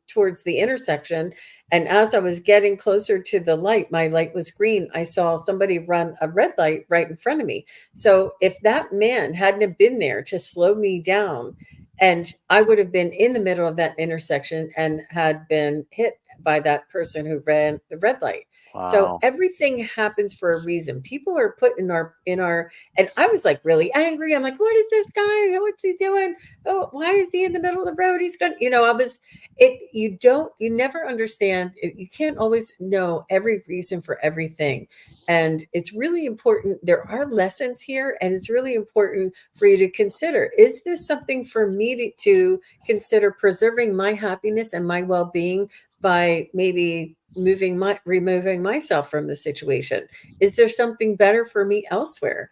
towards the intersection. And as I was getting closer to the light, my light was green. I saw somebody run a red light right in front of me. So if that man hadn't have been there to slow me down, and I would have been in the middle of that intersection and had been hit by that person who ran the red light. So Wow. everything happens for a reason. People are put in our, and I was like really angry. I'm like, what is this guy? What's he doing? Oh, why is he in the middle of the road? He's going, I was you never understand. You can't always know every reason for everything. And it's really important. There are lessons here, and it's really important for you to consider, is this something for me to consider preserving my happiness and my well-being by maybe removing myself from the situation? Is there something better for me elsewhere?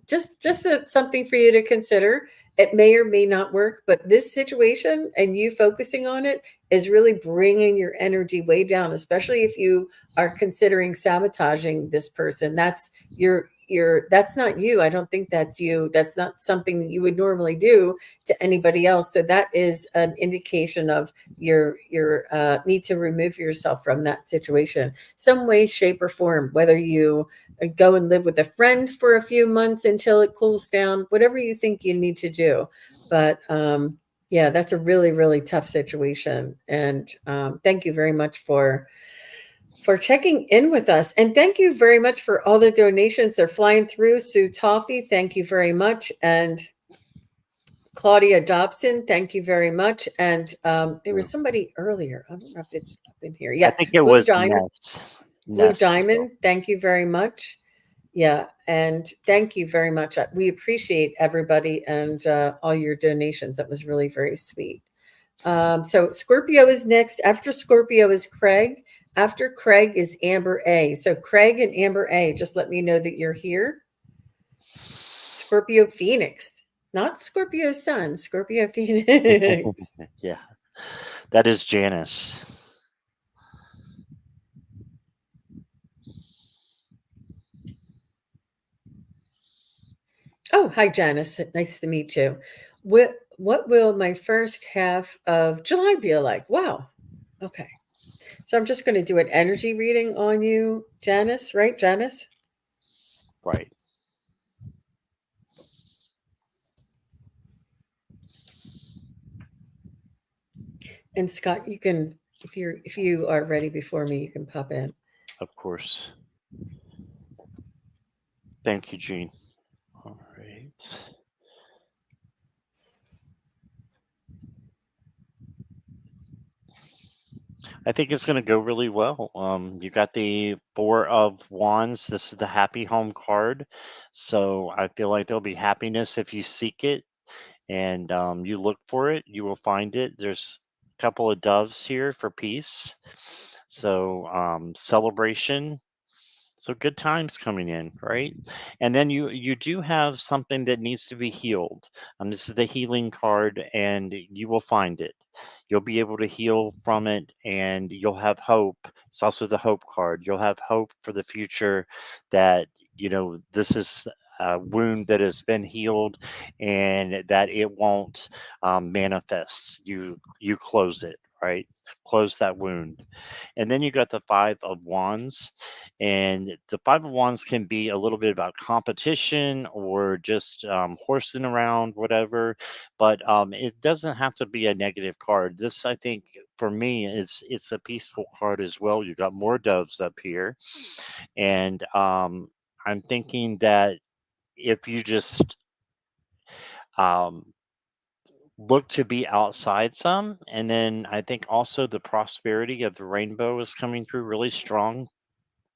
Just something for you to consider. It may or may not work, but this situation and you focusing on it is really bringing your energy way down, especially if you are considering sabotaging this person. That's not you. I don't think that's you. That's not something that you would normally do to anybody else. So that is an indication of your need to remove yourself from that situation, some way, shape, or form. Whether you go and live with a friend for a few months until it cools down, whatever you think you need to do. But yeah, that's a really, really tough situation. And thank you very much for checking in with us. And thank you very much for all the donations. They're flying through. Sue Toffee, thank you very much. And Claudia Dobson, thank you very much. And there was somebody earlier. I don't know if it's up in here. I Yeah, think it Blue was Diamond. Ness. Blue Ness as well. Diamond, thank you very much. Yeah, and thank you very much. We appreciate everybody and all your donations. That was really very sweet. So Scorpio is next. After Scorpio is Craig. After Craig is Amber A. So Craig and Amber A, just let me know that you're here. Scorpio Phoenix, not Scorpio Sun, Scorpio Phoenix. Yeah. That is Janice. Oh, hi, Janice. Nice to meet you. What will my first half of July be like? Wow. Okay. So I'm just going to do an energy reading on you, Janice, right, Janice? Right. And Scott, you can if you are ready before me, you can pop in. Of course. Thank you, Jean. All right. I think it's going to go really well. You got the Four of Wands. This is the happy home card. So I feel like there'll be happiness if you seek it and you look for it. You will find it. There's a couple of doves here for peace. So celebration. So good times coming in, right? And then you do have something that needs to be healed. This is the healing card, and you will find it. You'll be able to heal from it, and you'll have hope. It's also the hope card. You'll have hope for the future that this is a wound that has been healed, and that it won't manifest. You close it, right? Close that wound. And then you got the Five of Wands, and the Five of Wands can be a little bit about competition or just horsing around, whatever. But it doesn't have to be a negative card. This, I think, for me, it's a peaceful card as well. You got more doves up here, and I'm thinking that if you just um, look to be outside some, and then I think also the prosperity of the rainbow is coming through really strong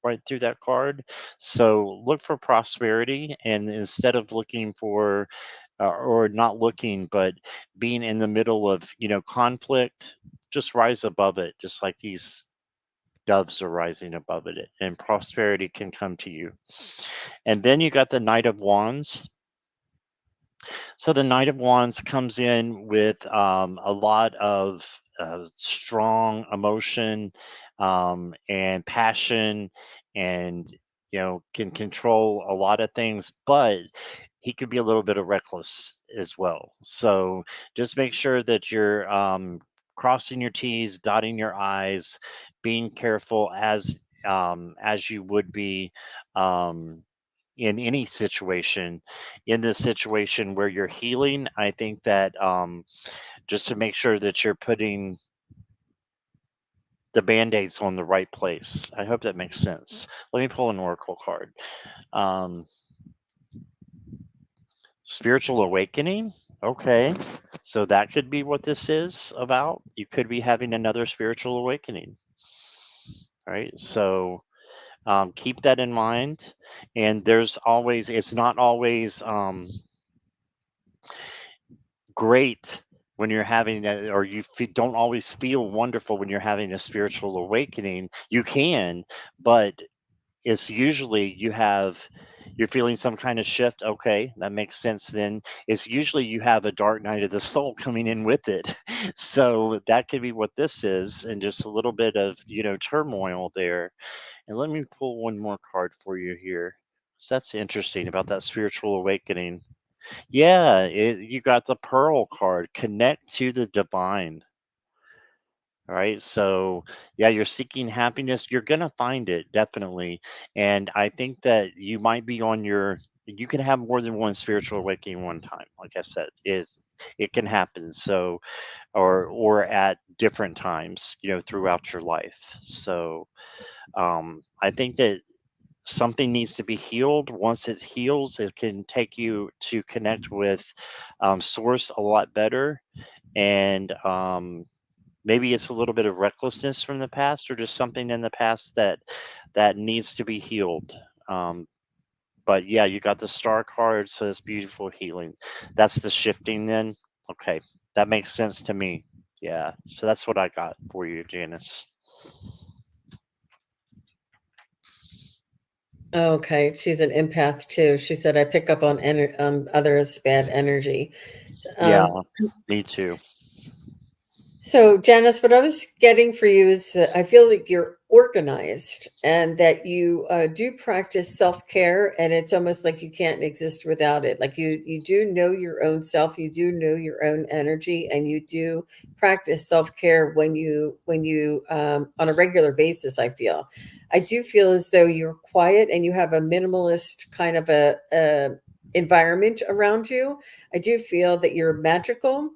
right through that card. So look for prosperity, and instead of looking for, or not looking, but being in the middle of, conflict, just rise above it, just like these doves are rising above it, and prosperity can come to you. And then you got the Knight of Wands. So the Knight of Wands comes in with a lot of strong emotion and passion, and can control a lot of things, but he could be a little bit of reckless as well. So just make sure that you're crossing your T's, dotting your I's, being careful as you would be. Um, in any situation, in this situation where you're healing, I think that just to make sure that you're putting the band-aids on the right place. I hope that makes sense. Let me pull an oracle card. um Spiritual awakening. Okay, so that could be what this is about. You could be having another spiritual awakening, right? So keep that in mind. And it's not always great when you're having that, or don't always feel wonderful when you're having a spiritual awakening. You can, but it's usually you're feeling some kind of shift. Okay, that makes sense. Then it's usually you have a dark night of the soul coming in with it. So that could be what this is, and just a little bit of turmoil there. And let me pull one more card for you here. So that's interesting about that spiritual awakening. Yeah, you got the Pearl card. Connect to the divine. All right. So, yeah, you're seeking happiness. You're going to find it, definitely. And I think that you can have more than one spiritual awakening one time. Like I said, it can happen. So, or at different times, throughout your life. So, I think that something needs to be healed. Once it heals, it can take you to connect with source a lot better. And maybe it's a little bit of recklessness from the past, or just something in the past that needs to be healed. um, but yeah, you got the star card, so it's beautiful healing. That's the shifting then. Okay, that makes sense to me. Yeah, so that's what I got for you, Janice. Okay, she's an empath too. She said I pick up on others' bad energy. Yeah, Um, me too. So, Janice, what I was getting for you is that I feel like you're organized and that you do practice self care, and it's almost like you can't exist without it. Like you do know your own self, you do know your own energy, and you do practice self care when you on a regular basis. I do feel as though you're quiet and you have a minimalist kind of a environment around you. I do feel that you're magical,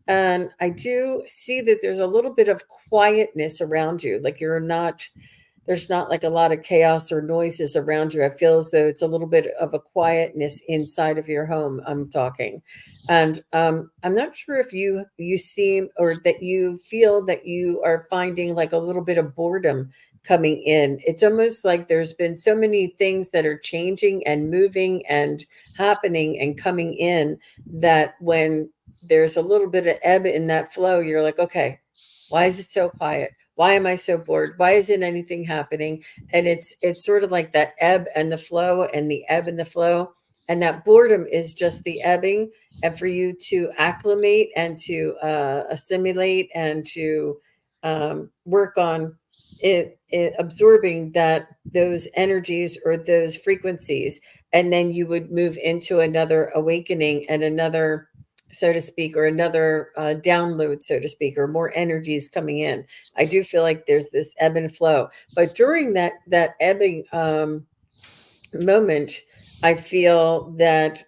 and I do see that there's a little bit of quietness around you. Like there's not like a lot of chaos or noises around you. I feel as though it's a little bit of a quietness inside of your home. I'm talking. And I'm not sure if you seem or that you feel that you are finding like a little bit of boredom coming in. It's almost like there's been so many things that are changing and moving and happening and coming in that when there's a little bit of ebb in that flow, you're like, okay, why is it so quiet? Why am I so bored? Why isn't anything happening? And it's sort of like that ebb and the flow and the ebb and the flow. And that boredom is just the ebbing, and for you to acclimate and to assimilate and to work on it absorbing those energies or those frequencies, and then you would move into another awakening and another, so to speak, or another download, so to speak, or more energies coming in. I do feel like there's this ebb and flow, but during that ebbing moment, I feel that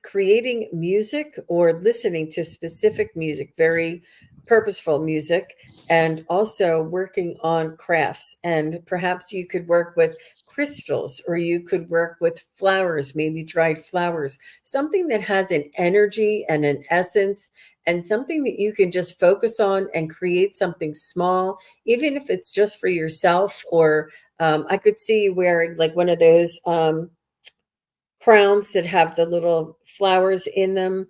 creating music or listening to specific music, very purposeful music, and also working on crafts. And perhaps you could work with crystals, or you could work with flowers, maybe dried flowers, something that has an energy and an essence, and something that you can just focus on and create something small, even if it's just for yourself. Or I could see you wearing like one of those crowns that have the little flowers in them.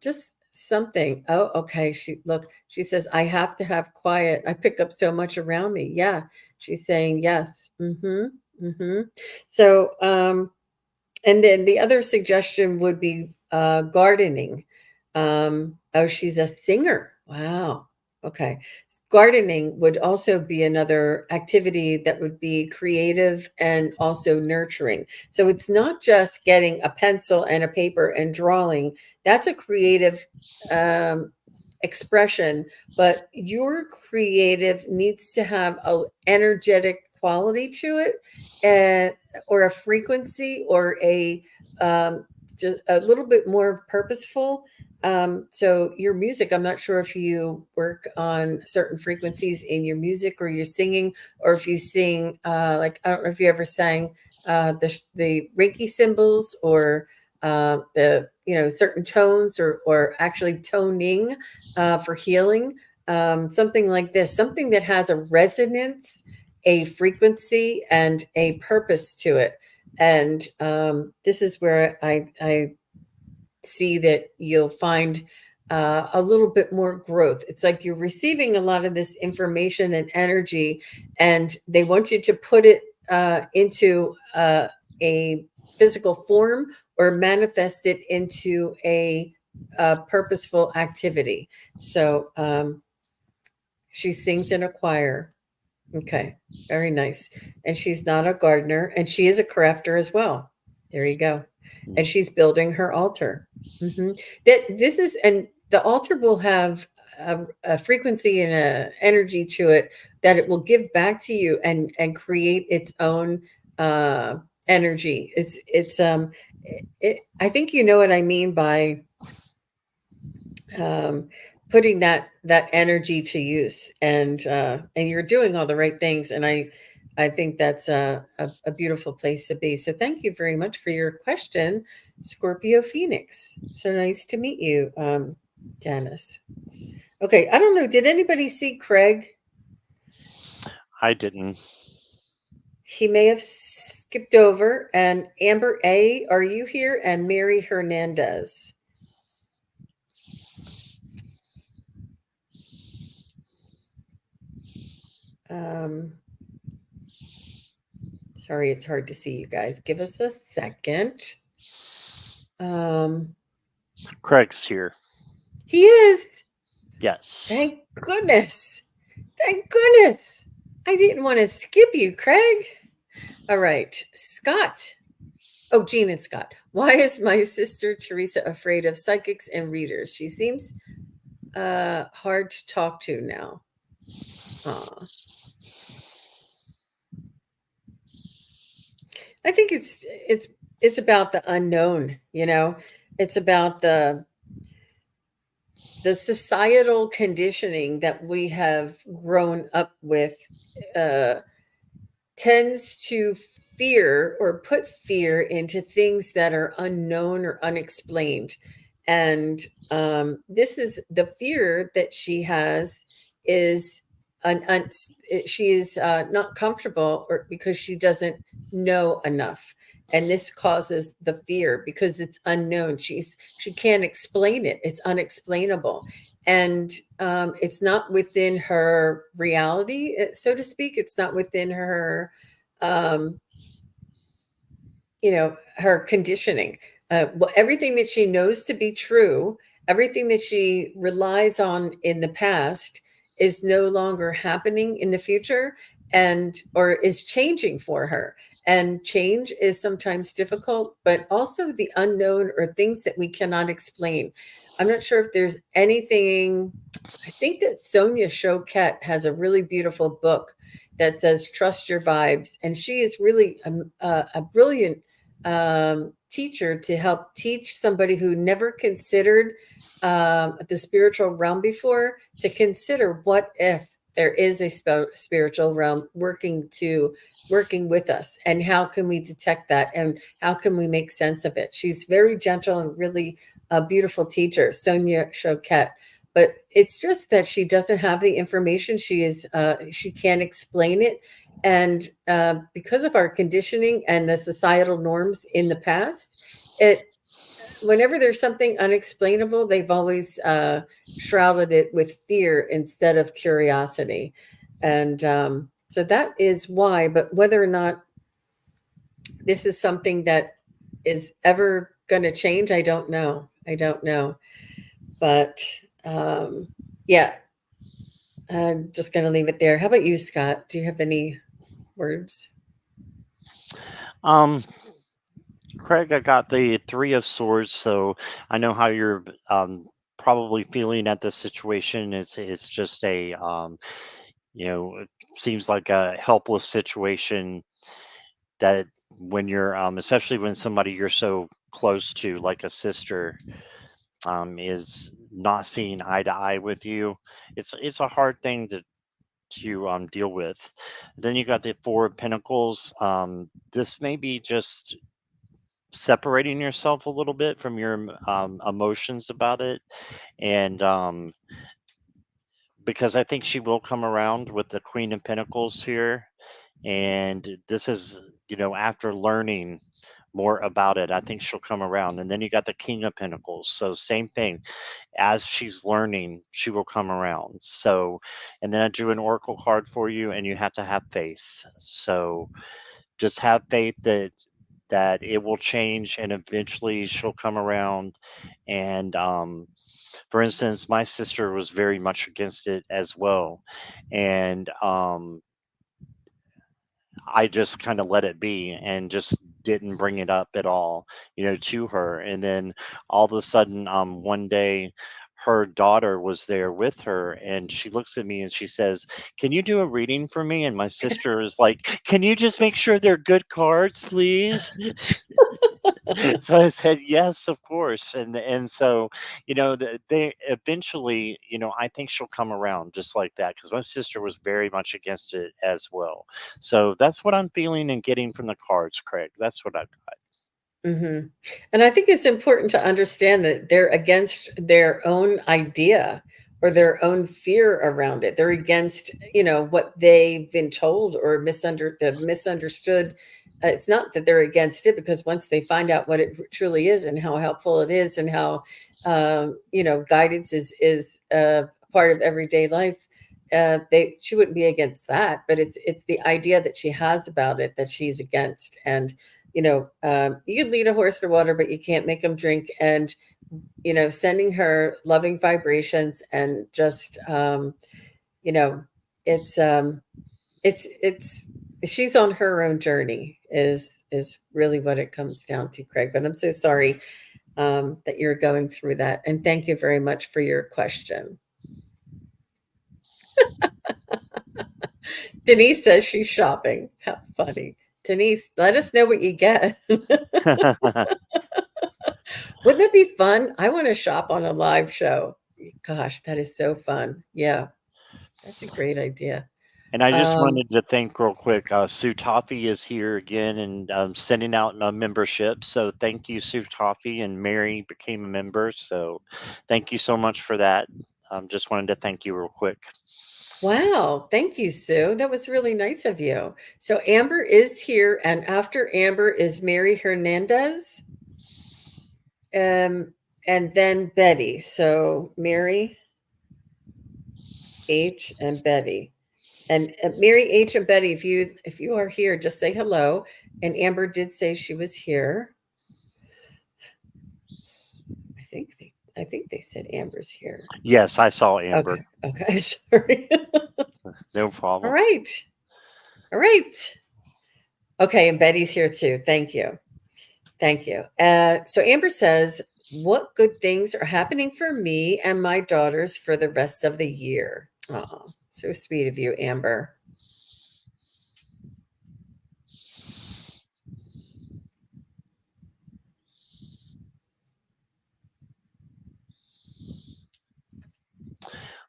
Just something. Oh, okay. She says, I have to have quiet. I pick up so much around me. Yeah. She's saying yes. Mm-hmm. Mm-hmm. So, and then the other suggestion would be gardening. Oh, she's a singer. Wow. Okay. Gardening would also be another activity that would be creative and also nurturing. So it's not just getting a pencil and a paper and drawing. That's a creative um, expression, but your creative needs to have a energetic quality to it, and or a frequency, or a um, just a little bit more purposeful. So your music, I'm not sure if you work on certain frequencies in your music or you're singing, or if you sing like, I don't know if you ever sang the Reiki symbols, or the certain tones, or actually toning for healing, something like this, something that has a resonance, a frequency, and a purpose to it. And this is where I see that you'll find a little bit more growth. It's like you're receiving a lot of this information and energy, and they want you to put it into a physical form, or manifest it into a purposeful activity. So she sings in a choir. Okay, very nice. And she's not a gardener, and she is a crafter as well. There you go. And she's building her altar. hmm That this is, and the altar will have a frequency and a energy to it that it will give back to you, and create its own uh, energy. I think you know what I mean by um, putting that energy to use, and you're doing all the right things, and I think that's a beautiful place to be. So thank you very much for your question, Scorpio Phoenix. So nice to meet you, Janice. Okay, I don't know, did anybody see Craig? I didn't. He may have skipped over. And Amber A, are you here? And Mary Hernandez. um Sorry, it's hard to see you guys. Give us a second. Um, Craig's here. he is. Yes. Thank goodness. Thank goodness. I didn't want to skip you, Craig. All right, Scott. Oh, Jean and Scott. Why is my sister Teresa afraid of psychics and readers? She seems hard to talk to now. I think it's about the unknown, you know. It's about the societal conditioning that we have grown up with uh tends to fear or put fear into things that are unknown or unexplained. And this is the fear that she has is she is not comfortable or because she doesn't know enough. And this causes the fear because it's unknown. She can't explain it. It's unexplainable. And it's not within her reality, so to speak. It's not within her, um, her conditioning. Well, everything that she knows to be true, everything that she relies on in the past is no longer happening in the future and or is changing for her. And change is sometimes difficult, but also the unknown or things that we cannot explain. I'm not sure if there's anything. I think that Sonia Choquette has a really beautiful book that says trust your vibes, and she is really a brilliant teacher to help teach somebody who never considered the spiritual realm before to consider what if there is a spiritual realm working with us, and how can we detect that, and how can we make sense of it. She's very gentle and really a beautiful teacher, Sonia Choquette. But it's just that she doesn't have the information. She can't explain it, and because of our conditioning and the societal norms in the past, it whenever there's something unexplainable, they've always shrouded it with fear instead of curiosity. And so that is why. But whether or not this is something that is ever going to change, I don't know. I don't know. But yeah, I'm just going to leave it there. How about you, Scott? Do you have any words? Um, Craig, I got the Three of Swords, so I know how you're probably feeling at this situation. It's just a it seems like a helpless situation that when you're especially when somebody you're so close to, like a sister, is not seeing eye to eye with you. It's a hard thing to deal with. Then you got the Four of Pentacles. This may be just separating yourself a little bit from your emotions about it, and because I think she will come around with the Queen of Pentacles here, and this is, after learning more about it, I think she'll come around. And then you got the King of Pentacles, so same thing. As she's learning, she will come around. So, and then I drew an oracle card for you, and you have to have faith. So just have faith that it will change, and eventually she'll come around. And for instance, my sister was very much against it as well, and I just kind of let it be and just didn't bring it up at all, to her. And then all of a sudden, one day, her daughter was there with her, and she looks at me and she says, "Can you do a reading for me?" And my sister is like, "Can you just make sure they're good cards, please?" So I said, "Yes, of course." And so, they eventually, I think she'll come around just like that, because my sister was very much against it as well. So that's what I'm feeling and getting from the cards, Craig. That's what I got. Mhm. And I think it's important to understand that they're against their own idea or their own fear around it. They're against, what they've been told or misunderstood. It's not that they're against it, because once they find out what it truly is and how helpful it is and how, guidance is part of everyday life, she wouldn't be against that. But it's the idea that she has about it that she's against. And you can lead a horse to water, but you can't make them drink. And sending her loving vibrations and just, you know, it's, it's she's on her own journey is really what it comes down to, Craig. But I'm so sorry that you're going through that, and thank you very much for your question. Denise says she's shopping. How funny. Denise, let us know what you get. Wouldn't that be fun? I want to shop on a live show. Gosh, that is so fun. Yeah, that's a great idea. And I just Um, wanted to thank real quick. Sue Toffee is here again and sending out a membership. So thank you, Sue Toffee. And Mary became a member. So thank you so much for that. Just wanted to thank you real quick. wow, thank you, Sue. That was really nice of you. So Amber is here, and after Amber is Mary Hernandez, and then Betty. So Mary H and Betty. And Mary H and Betty, if you are here, just say hello. And Amber did say she was here. I think they said Amber's here. Yes, I saw Amber. Okay. Okay. Sorry. No All problem. right. All right. Okay, and Betty's here too. Thank you. Thank you. So Amber says, "What good things are happening for me and my daughters for the rest of the year?" Oh, so sweet of you, Amber.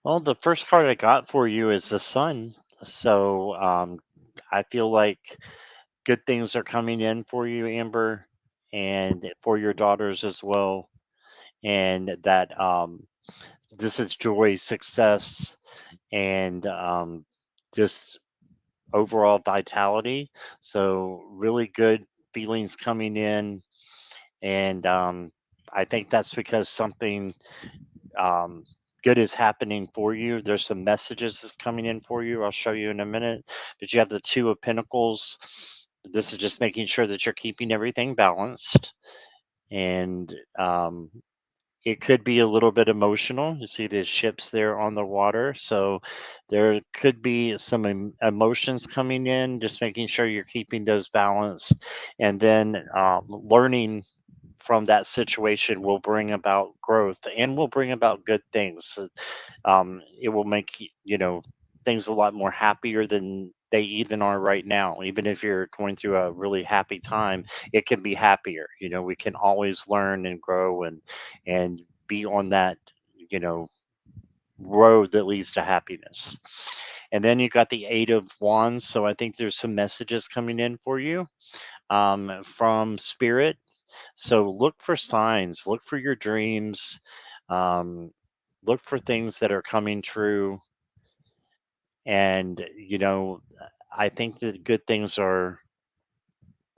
Well, the first card I got for you is the sun. So I feel like good things are coming in for you, Amber, and for your daughters as well. And that this is joy, success, and just overall vitality. So, really good feelings coming in. And I think that's because something um, good is happening for you. There's some messages that's coming in for you. I'll show you in a minute. But you have the Two of Pentacles. This is just making sure that you're keeping everything balanced. And it could be a little bit emotional. You see the ships there on the water. So there could be some emotions coming in, just making sure you're keeping those balanced. And then learning from that situation will bring about growth and will bring about good things. It will make things a lot more happier than they even are right now. Even if you're going through a really happy time, it can be happier. We can always learn and grow and be on that you know road that leads to happiness. And then you got the Eight of Wands. So I think there's some messages coming in for you from spirit. So look for signs, look for your dreams, um, look for things that are coming true. And, I think that good things are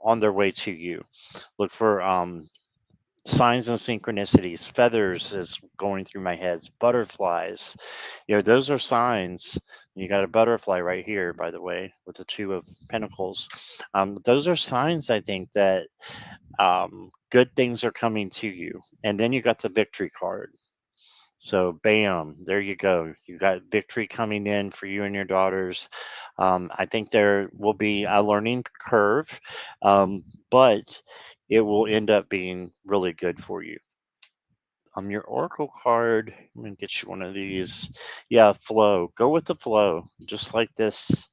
on their way to you. Look for signs and synchronicities. Feathers is going through my head. Butterflies, those are signs. You got a butterfly right here, by the way, with the Two of Pentacles. Those are signs, I think, that good things are coming to you. And then you got the Victory card. So, bam, there you go. You got victory coming in for you and your daughters. I think there will be a learning curve, but it will end up being really good for you. Your Oracle card, I'm going to get you one of these. Yeah, flow. Go with the flow, just like this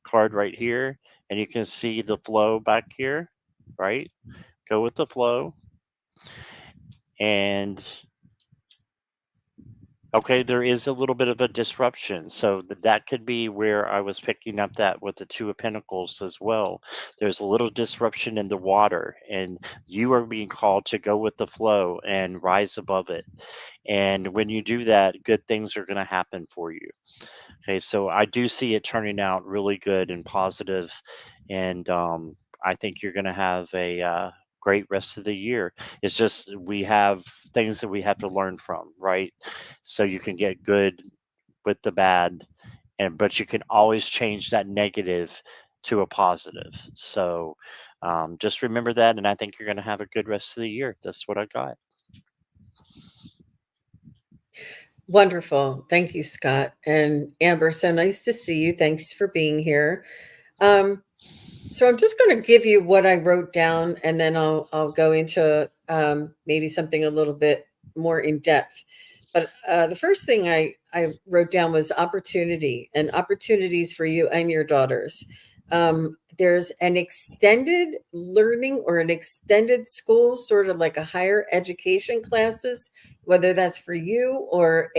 card right here. And you can see the flow back here, right? Go with the flow. And okay, there is a little bit of a disruption. So that could be where I was picking up that with the Two of Pentacles as well. There's a little disruption in the water, and you are being called to go with the flow and rise above it. And when you do that, good things are going to happen for you. Okay, so I do see it turning out really good and positive, and I think you're going to have a great rest of the year. It's just we have things that we have to learn from, right? So you can get good with the bad, and but you can always change that negative to a positive. So just remember that, and I think you're going to have a good rest of the year. That's what I got. Wonderful. Thank you, Scott. And Amber, so nice to see you. Thanks for being here. Um, so I'm just going to give you what I wrote down, and then I'll go into maybe something a little bit more in depth. But the first thing I wrote down was opportunity and opportunities for you and your daughters. There's an extended learning or an extended school, sort of like a higher education classes, whether that's for you or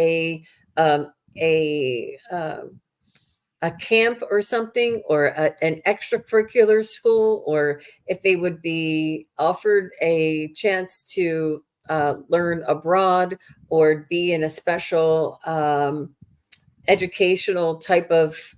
um, a um, a camp or something, or an extracurricular school, or if they would be offered a chance to learn abroad or be in a special educational type of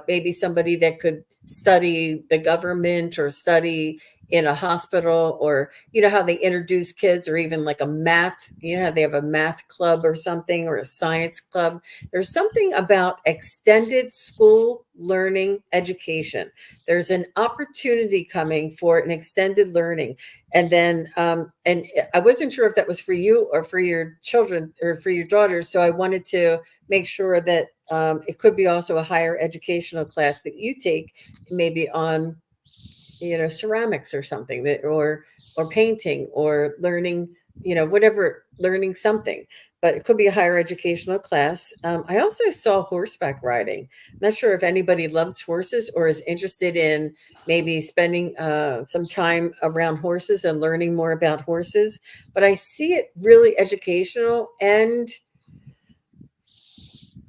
maybe somebody that could study the government or study in a hospital, or you know how they introduce kids, or even like a math, you know how they have a math club or something, or a science club. There's something about extended school learning education. There's an opportunity coming for an extended learning. And then and I wasn't sure if that was for you or for your children or for your daughters, so I wanted to make sure that it could be also a higher educational class that you take, maybe on, you know, ceramics or something, that or painting or learning, you know, whatever, learning something. But it could be a higher educational class. I also saw horseback riding. Not sure if anybody loves horses or is interested in maybe spending some time around horses and learning more about horses, but I see it really educational, and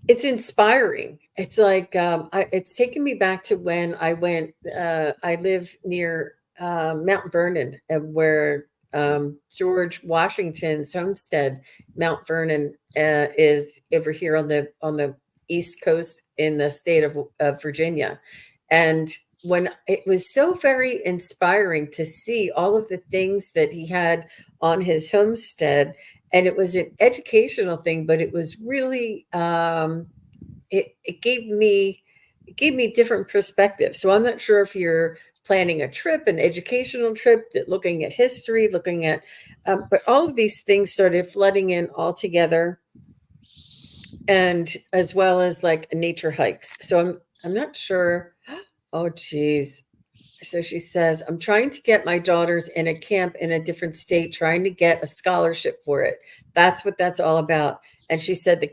it's inspiring. It's like it's taken me back to when I went. I live near Mount Vernon, where George Washington's homestead, Mount Vernon, is over here on the East Coast in the state of Virginia, and when it was so very inspiring to see all of the things that he had on his homestead, and it was an educational thing, but it was really it gave me different perspectives. So I'm not sure if you're planning a trip, an educational trip, looking at history, looking at, but all of these things started flooding in all together, and as well as like nature hikes. So I'm not sure. Oh, geez. So she says, I'm trying to get my daughters in a camp in a different state, trying to get a scholarship for it. That's what that's all about. And she said the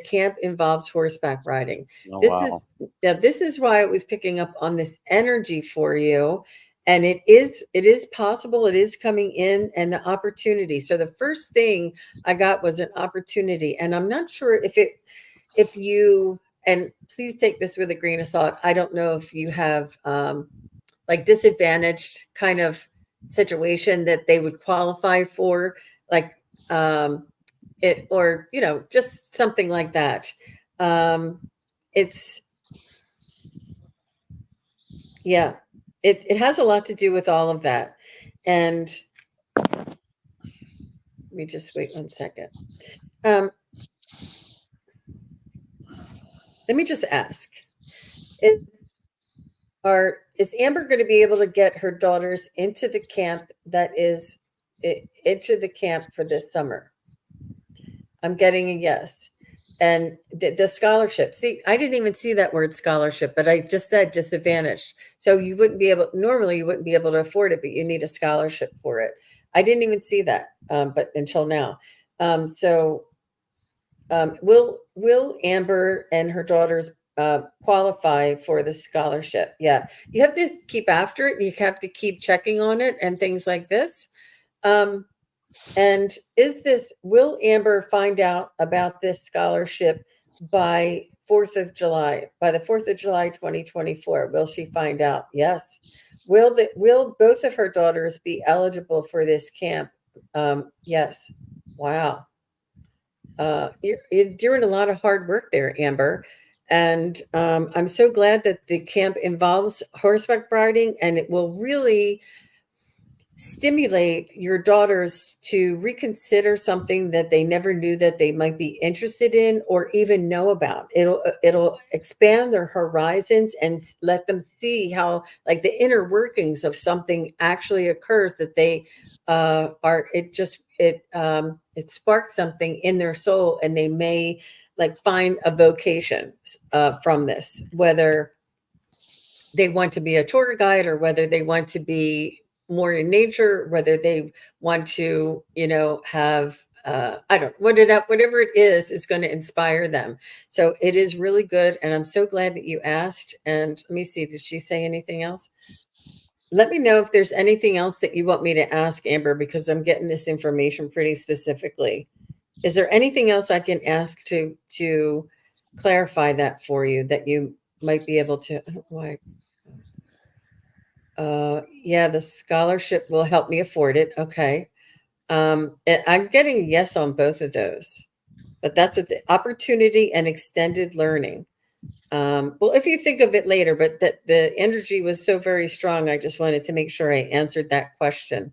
camp involves horseback riding. Oh This wow. is Now this is why I was picking up on this energy for you. And it is possible, it is coming in, and the opportunity. So the first thing I got was an opportunity. And I'm not sure if you, and please take this with a grain of salt. I don't know if you have like disadvantaged kind of situation that they would qualify for, like it, or you know, just something like that. It's Yeah, it has a lot to do with all of that. And let me just wait 1 second. um Let me just ask, is is Amber going to be able to get her daughters into the camp that is into the camp for this summer? I'm getting a yes. And the scholarship. See, I didn't even see that word scholarship, but I just said disadvantaged. So you wouldn't be able, normally you wouldn't be able to afford it, but you need a scholarship for it. I didn't even see that, but until now. So will Amber and her daughters qualify for the scholarship? Yeah, you have to keep after it. You have to keep checking on it and things like this. Um, and will Amber find out about this scholarship by 4th of July, by the 4th of July, 2024? Will she find out? Yes. Will both of her daughters be eligible for this camp? Yes. Wow. You're doing a lot of hard work there, Amber. And I'm so glad that the camp involves horseback riding, and it will really stimulate your daughters to reconsider something that they never knew that they might be interested in or even know about. It'll expand their horizons and let them see how, like, the inner workings of something actually occurs, that they are, it sparks something in their soul, and they may like find a vocation from this, whether they want to be a tour guide or whether they want to be more in nature, whether they want to, have I don't whatever it is going to inspire them. So it is really good, and I'm so glad that you asked. And let me see, did she say anything else? Let me know if there's anything else that you want me to ask, Amber, because I'm getting this information pretty specifically. Is there anything else I can ask to clarify that for you that you might be able to? I don't know why. Yeah, the scholarship will help me afford it. Okay. I'm getting a yes on both of those, but that's what the opportunity and extended learning. Well, if you think of it later, but that the energy was so very strong, I just wanted to make sure I answered that question.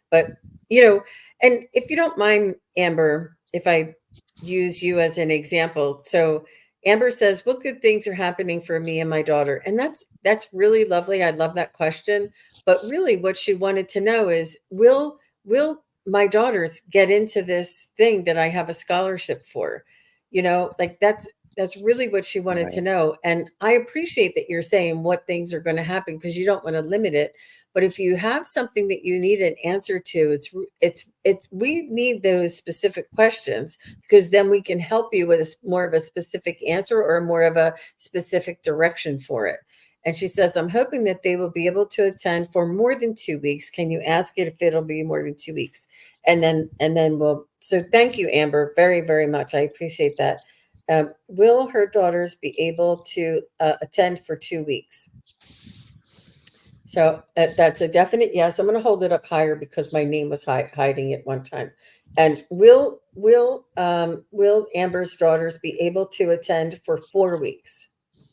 But, you know, and if you don't mind, Amber, if I use you as an example. So Amber says, "What good things are happening for me and my daughter?" And that's really lovely. I love that question. But really what she wanted to know is, will my daughters get into this thing that I have a scholarship for? Like that's really what she wanted to Right. know. And I appreciate that you're saying what things are going to happen because you don't want to limit it. But if you have something that you need an answer to, it's we need those specific questions, because then we can help you with more of a specific answer or more of a specific direction for it. And she says, "I'm hoping that they will be able to attend for more than 2 weeks. Can you ask it if it'll be more than 2 weeks?" And then we'll. So thank you, Amber, very, very much. I appreciate that. Will her daughters be able to attend for 2 weeks? So that's a definite yes. I'm going to hold it up higher because my name was hiding at one time. And will Amber's daughters be able to attend for 4 weeks?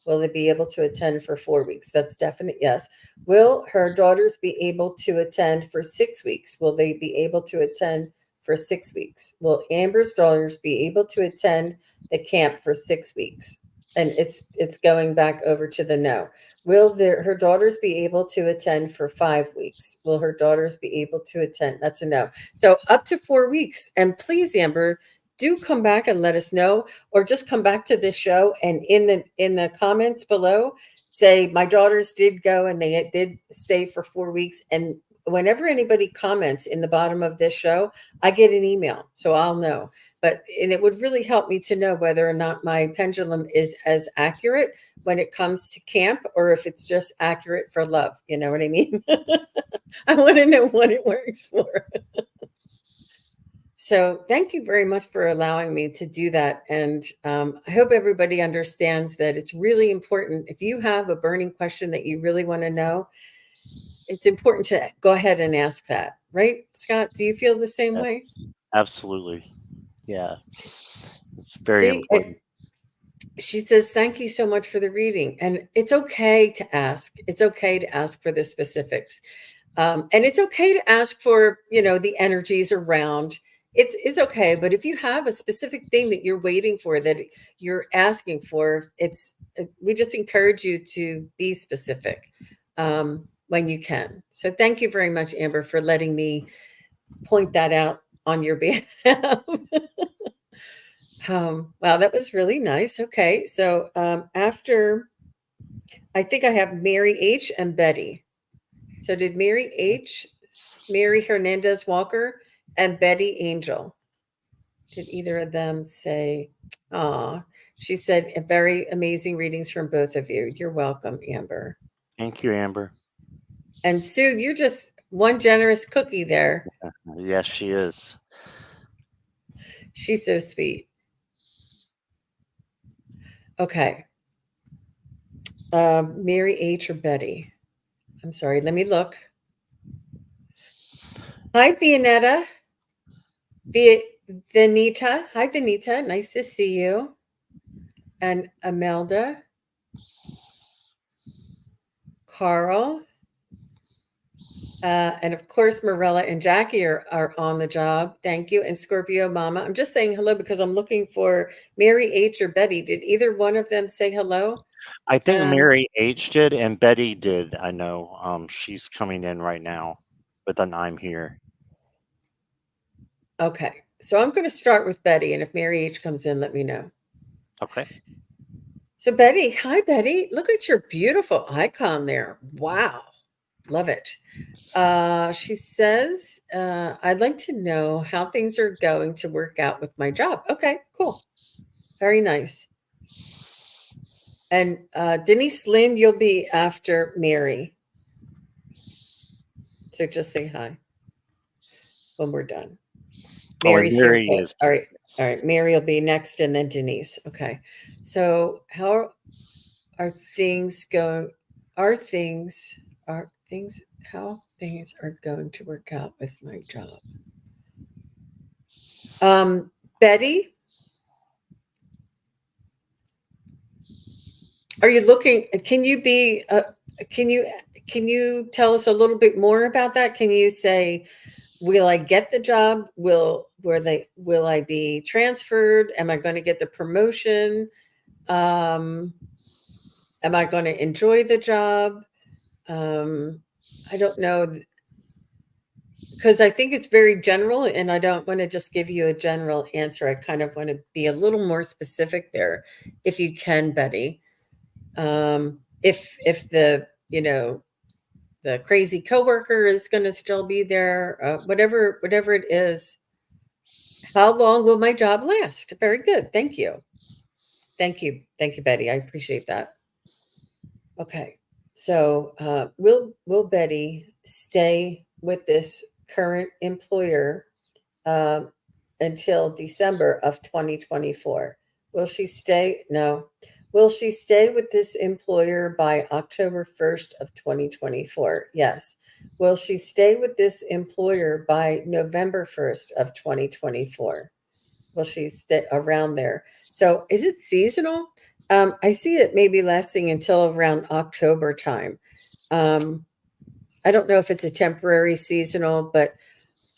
Will they be able to attend for 4 weeks? That's definite yes. Will her daughters be able to attend for 6 weeks? Will they be able to attend for 6 weeks? Will Amber's daughters be able to attend the camp for 6 weeks? And it's going back over to the no. Will her daughters be able to attend for 5 weeks? Will her daughters be able to attend? That's a no. So up to 4 weeks. And please, Amber, do come back and let us know, or just come back to this show and in the comments below, say my daughters did go and they did stay for 4 weeks. And whenever anybody comments in the bottom of this show, I get an email, so I'll know. And it would really help me to know whether or not my pendulum is as accurate when it comes to camp, or if it's just accurate for love. You know what I mean? I want to know what it works for. So thank you very much for allowing me to do that. And I hope everybody understands that it's really important. If you have a burning question that you really want to know, it's important to go ahead and ask that. Right, Scott? Do you feel the same way? Yes, absolutely. Yeah, it's very See, important. she says, "Thank you so much for the reading." And it's okay to ask. It's okay to ask for the specifics. And it's okay to ask for, the energies around. It's okay. But if you have a specific thing that you're waiting for, that you're asking for, we just encourage you to be specific when you can. So thank you very much, Amber, for letting me point that out on your behalf. Wow, that was really nice. Okay, so after, I think I have Mary H and Betty. So did Mary H, Mary Hernandez Walker, and Betty Angel? Did either of them say, "Ah"? She said, "Very amazing readings from both of you." You're welcome, Amber. Thank you, Amber. And Sue, you're just one generous cookie there. Yes, she is. She's so sweet. Okay. Mary H or Betty? I'm sorry, let me look. Hi, Vianetta. Vanita. Hi, Vanita. Nice to see you. And Imelda. Carl. And of course, Marella and Jackie are on the job. Thank you. And Scorpio Mama. I'm just saying hello because I'm looking for Mary H or Betty. Did either one of them say hello? I think Um, Mary H did and Betty did. I know. She's coming in right now with an "I'm here." Okay. So I'm going to start with Betty, and if Mary H comes in, let me know. Okay. So Betty, hi Betty. Look at your beautiful icon there. Wow. Love it. She says, I'd like to know how things are going to work out with my job. Okay, cool. Very nice. And Denise Lynn, you'll be after Mary. So just say hi when we're done. Oh, and Mary's there here. he But, is. all right. All right. Mary will be next and then Denise. Okay. So how are things going? Are things, are things, how things are going to work out with my job? Betty, are you looking? Can you be? Can you can you tell us a little bit more about that? Can you say, will I get the job? Will I be transferred? Am I going to get the promotion? Um, am I going to enjoy the job? Um, I don't know because I think it's very general, and I don't want to just give you a general answer. I kind of want to be a little more specific there, if you can, Betty. If the the crazy coworker is going to still be there, whatever it is. How long will my job last? Very good, thank you, thank you, Betty. I appreciate that. Okay, so will Betty stay with this current employer um, until December of 2024. Will she stay? No. Will she stay with this employer by October 1st of 2024? Yes. Will she stay with this employer by November 1st of 2024? Will she stay around there? So is it seasonal? I see it maybe lasting until around October time. Um, I don't know if it's a temporary seasonal, but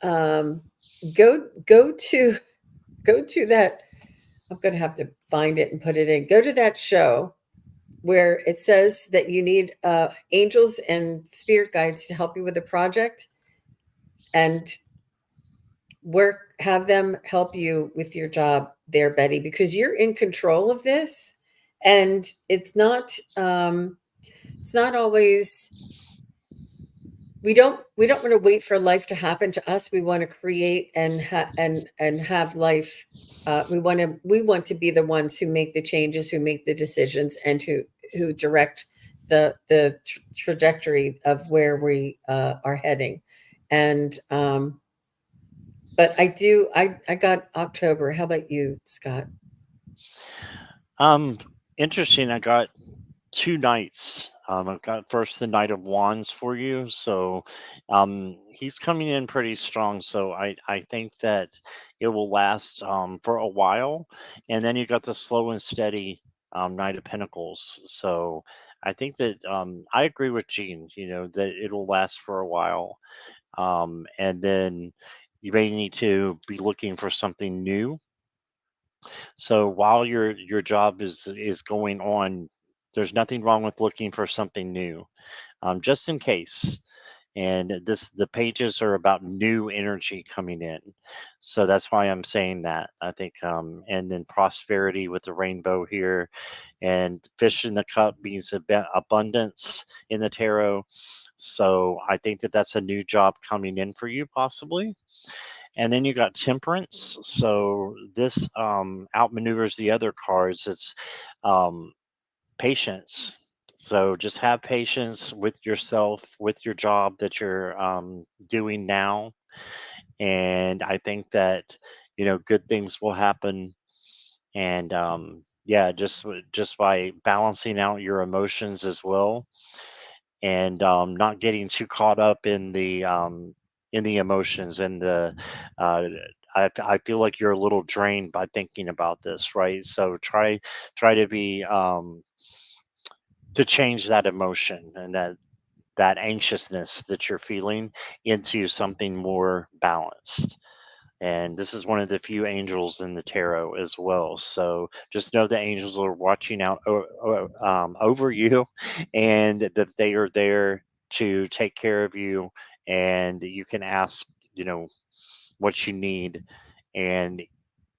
um, go to go to that. I'm going to have to find it and put it in. Go to that show where it says that you need angels and spirit guides to help you with a project, and work have them help you with your job there, Betty, because you're in control of this, and it's not always. We don't want to wait for life to happen to us. We want to create and have life. We want to be the ones who make the changes, who make the decisions, and who direct the trajectory of where we are heading. And but I got October. How about you, Scott? Um, Interesting. I got two nights. I've got first the Knight of Wands for you. So he's coming in pretty strong. So I think that it will last for a while. And then you got the slow and steady Knight of Pentacles. So I think that I agree with Jean, that it'll last for a while. And then you may need to be looking for something new. So while your job is going on, there's nothing wrong with looking for something new, just in case. And the pages are about new energy coming in, so that's why I'm saying that. I think, and then prosperity with the rainbow here, and fish in the cup means abundance in the tarot. So I think that that's a new job coming in for you, possibly. And then you got temperance. So this outmaneuvers the other cards. It's um, patience. So just have patience with yourself, with your job that you're doing now. And I think that, good things will happen. And yeah, just by balancing out your emotions as well, and not getting too caught up in the emotions and the uh, I feel like you're a little drained by thinking about this, right? So try to be to change that emotion and that anxiousness that you're feeling into something more balanced. And this is one of the few angels in the tarot as well. So just know the angels are watching out over you, and that they are there to take care of you. And you can ask, what you need, and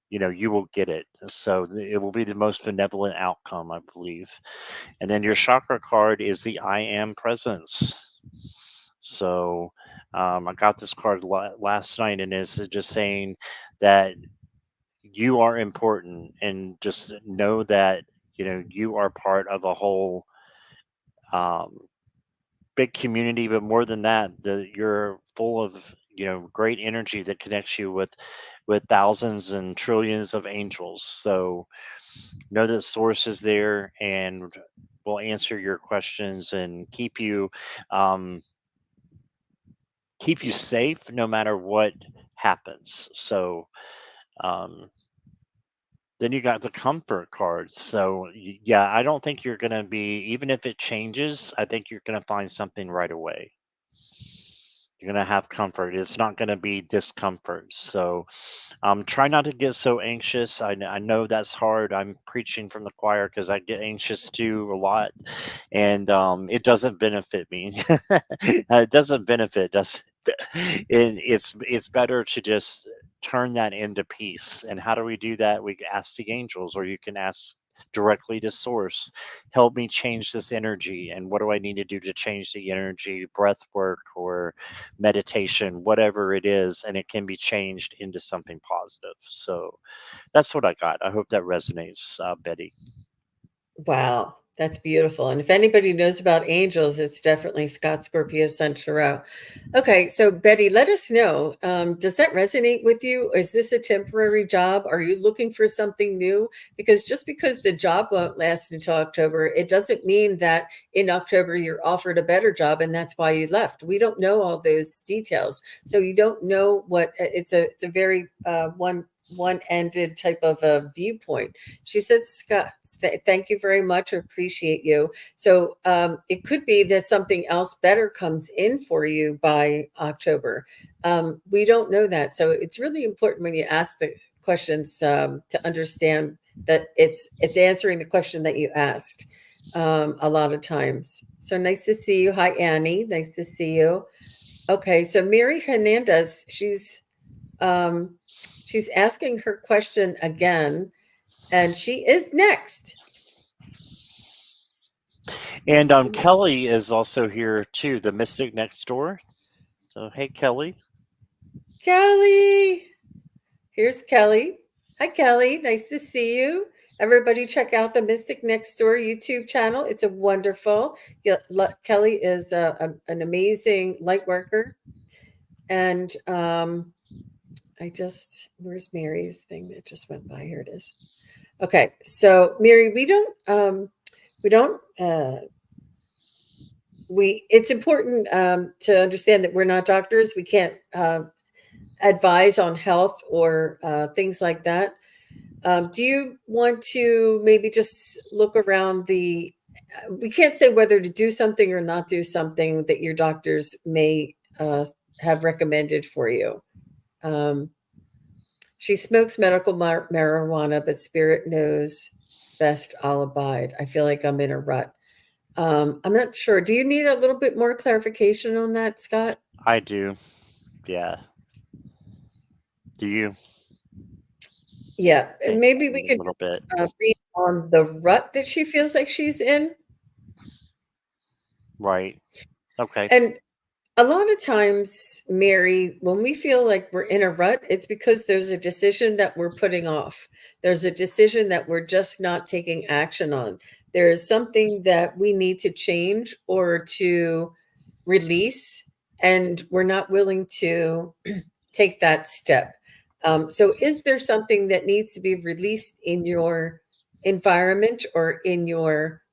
you will get it. So it will be the most benevolent outcome, I believe. And then your chakra card is the I am presence. So I got this card last night, and it's just saying that you are important, and just know that you are part of a whole um, big community. But more than that, you're full of great energy that connects you with thousands and trillions of angels. So know that source is there and will answer your questions and um, keep you safe no matter what happens. So um, then you got the comfort cards. So yeah, I don't think you're gonna be, even if it changes, I think you're gonna find something right away. You're gonna have comfort. It's not gonna be discomfort. So try not to get so anxious. I know that's hard. I'm preaching from the choir because I get anxious too a lot, and it doesn't benefit me. It doesn't benefit. Does it's better to just turn that into peace. And how do we do that? We can ask the angels, or you can ask directly to source. Help me change this energy, and what do I need to do to change the energy? Breath work or meditation, whatever it is, and it can be changed into something positive. So that's what I got. I hope that resonates, Betty. Wow, that's beautiful. And if anybody knows about angels, it's definitely Scott-Scorpio Sun Tarot. Okay, so Betty, let us know. Does that resonate with you? Is this a temporary job? Are you looking for something new? Because just because the job won't last until October, it doesn't mean that in October you're offered a better job and that's why you left. We don't know all those details, so you don't know what it's a very one-ended type of a viewpoint. She said, Scott, thank you very much. I appreciate you. So it could be that something else better comes in for you by October. We don't know that. So it's really important when you ask the questions to understand that it's answering the question that you asked a lot of times. So nice to see you. Hi, Annie. Nice to see you. Okay, so Mary Hernandez, um, she's asking her question again, and she is next. And Who's the next? Kelly is also here too, the mystic next door. So hey, Kelly. Kelly. Here's Kelly. Hi, Kelly. Nice to see you. Everybody, check out the Mystic Next Door YouTube channel. It's a wonderful. Yeah, Kelly is an amazing light worker, and where's Mary's thing that just went by? Here it is. Okay, so Mary, we don't we it's important to understand that we're not doctors. We can't advise on health or things like that. Do you want to maybe just look around we can't say whether to do something or not do something that your doctors may have recommended for you. Um, she smokes medical marijuana, but spirit knows best. I'll abide. I feel like I'm in a rut. I'm not sure. Do you need a little bit more clarification on that, Scott? I do. Yeah. Do you? Yeah, I think maybe a we could little bit. read on the rut that she feels like she's in. Right. Okay. And a lot of times, Mary, when we feel like we're in a rut, it's because there's a decision that we're putting off. There's a decision that we're just not taking action on. There is something that we need to change or to release, and we're not willing to take that step. So, is there something that needs to be released in your environment or in your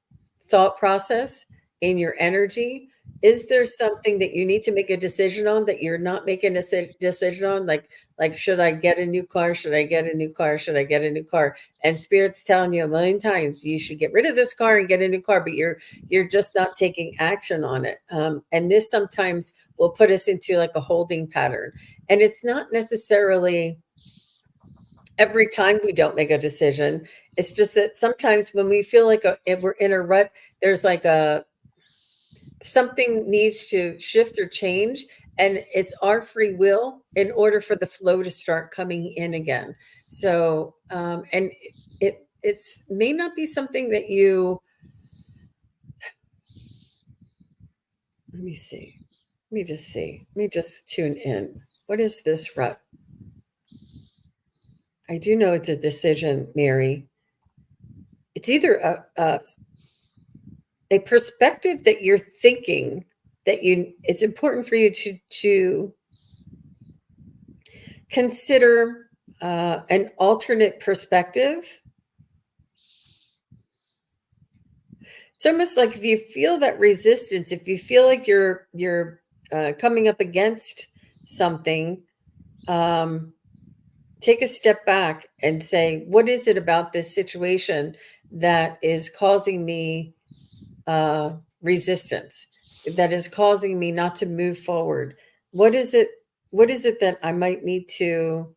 thought process, in your energy? Is there something that you need to make a decision on that you're not making a decision on? Like, should I get a new car? Should I get a new car? Should I get a new car? And spirit's telling you a million times you should get rid of this car and get a new car, but you're just not taking action on it. And this sometimes will put us into like a holding pattern. And it's not necessarily every time we don't make a decision. It's just that sometimes when we feel like if we're in a rut, there's like a something needs to shift or change, and it's our free will in order for the flow to start coming in again. So and it's may not be something that you, let me see, let me just tune in. What is this rut? I do know it's a decision, Mary. It's either a perspective that you're thinking that you, it's important for you to consider an alternate perspective. It's almost like if you feel that resistance, if you feel like you're coming up against something, um, take a step back and say, what is it about this situation that is causing me resistance, that is causing me not to move forward? What is it? What is it that I might need to?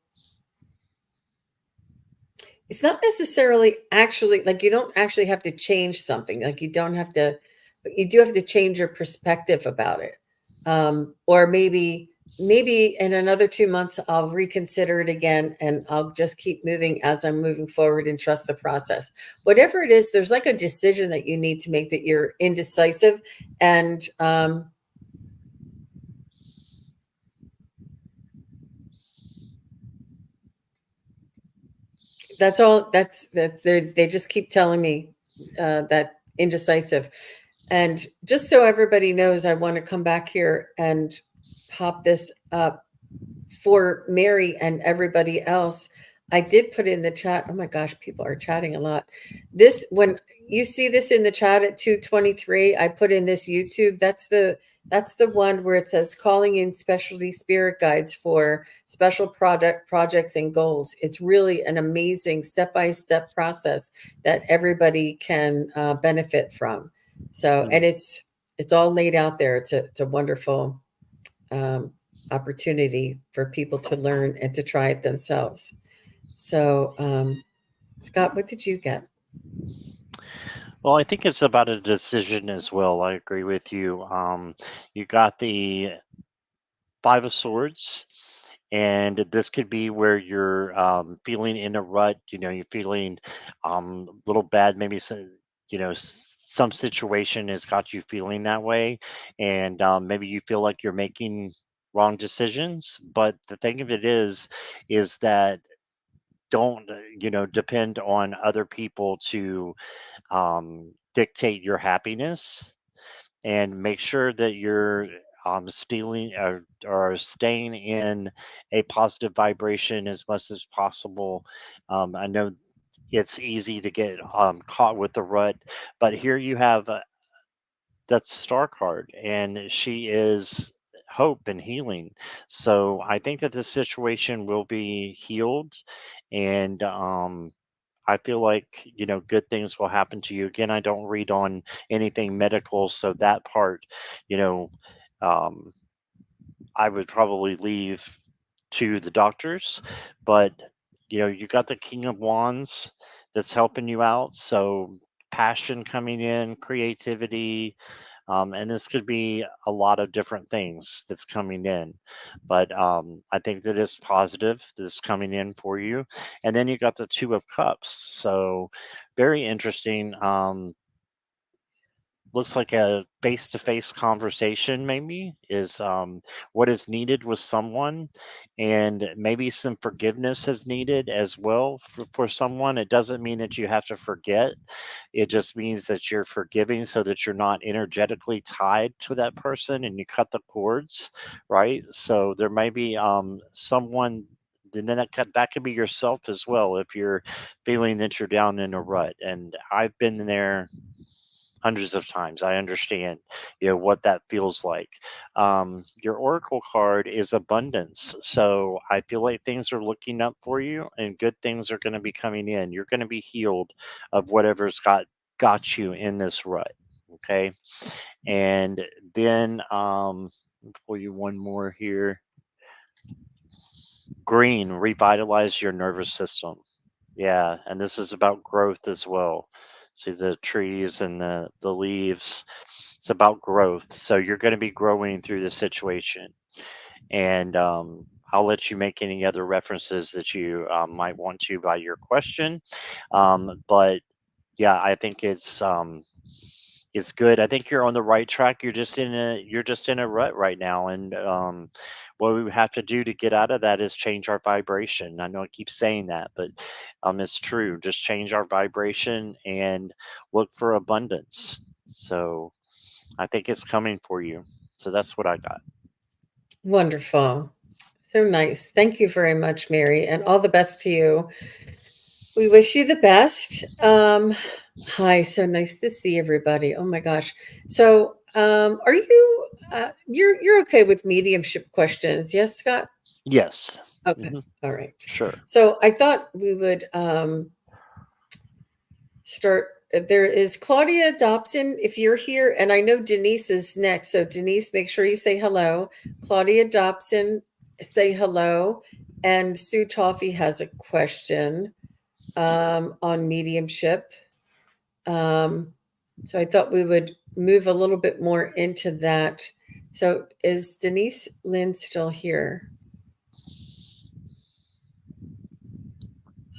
It's not necessarily actually like you don't actually have to change something. Like you don't have to, but you do have to change your perspective about it. Or maybe in another 2 months I'll reconsider it again and I'll just keep moving as I'm moving forward and trust the process. Whatever it is, there's like a decision that you need to make that you're indecisive, and that's all. That's that. They just keep telling me that indecisive. And just so everybody knows, I want to come back here and pop this up for Mary and everybody else. I did put in the chat. Oh my gosh, people are chatting a lot. This, when you see this in the chat at 2:23, I put in this YouTube. That's the one where it says calling in specialty spirit guides for special projects and goals. It's really an amazing step-by-step process that everybody can benefit from. So, and it's all laid out there. It's a wonderful um, opportunity for people to learn and to try it themselves. So, Scott, what did you get? Well, I think it's about a decision as well. I agree with you. You got the Five of Swords, and this could be where you're feeling in a rut. You know, you're feeling a little bad. Maybe some, some situation has got you feeling that way, and maybe you feel like you're making wrong decisions. But the thing of it is that don't depend on other people to dictate your happiness, and make sure that you're stealing or staying in a positive vibration as much as possible. I know it's easy to get caught with the rut, but here you have that star card, and she is hope and healing. So I think that this situation will be healed, and I feel like, good things will happen to you. Again, I don't read on anything medical, so that part, you know, um, I would probably leave to the doctors. But, you got the King of Wands that's helping you out. So passion coming in, creativity, and this could be a lot of different things that's coming in. But I think that is positive, this coming in for you. And then you got the Two of Cups. So very interesting. Looks like a face-to-face conversation maybe is what is needed with someone, and maybe some forgiveness is needed as well for someone. It doesn't mean that you have to forget. It just means that you're forgiving so that you're not energetically tied to that person and you cut the cords, right? So there may be someone, and then that could be yourself as well if you're feeling that you're down in a rut. And I've been there hundreds of times. I understand, what that feels like. Your oracle card is abundance, so I feel like things are looking up for you, and good things are going to be coming in. You're going to be healed of whatever's got you in this rut. Okay, and then pull you one more here. Green, revitalize your nervous system. Yeah, and this is about growth as well. See the trees and the leaves. It's about growth. So you're going to be growing through the situation. And I'll let you make any other references that you might want to by your question. But yeah, I think it's good. I think you're on the right track. You're just in a rut right now, and what we have to do to get out of that is change our vibration. I know I keep saying that, but it's true. Just change our vibration and look for abundance. So I think it's coming for you. So that's what I got. Wonderful. So nice. Thank you very much, Mary, and all the best to you. We wish you the best. Hi, so nice to see everybody. Oh my gosh. So, are you you're okay with mediumship questions? Yes, Scott? Yes. Okay. Hmm. All right. Sure. So, I thought we would start. There is Claudia Dobson, if you're here, and I know Denise is next. So, Denise, make sure you say hello. Claudia Dobson, say hello. And Sue Toffee has a question on mediumship. So I thought we would move a little bit more into that. So is Denise Lynn still here?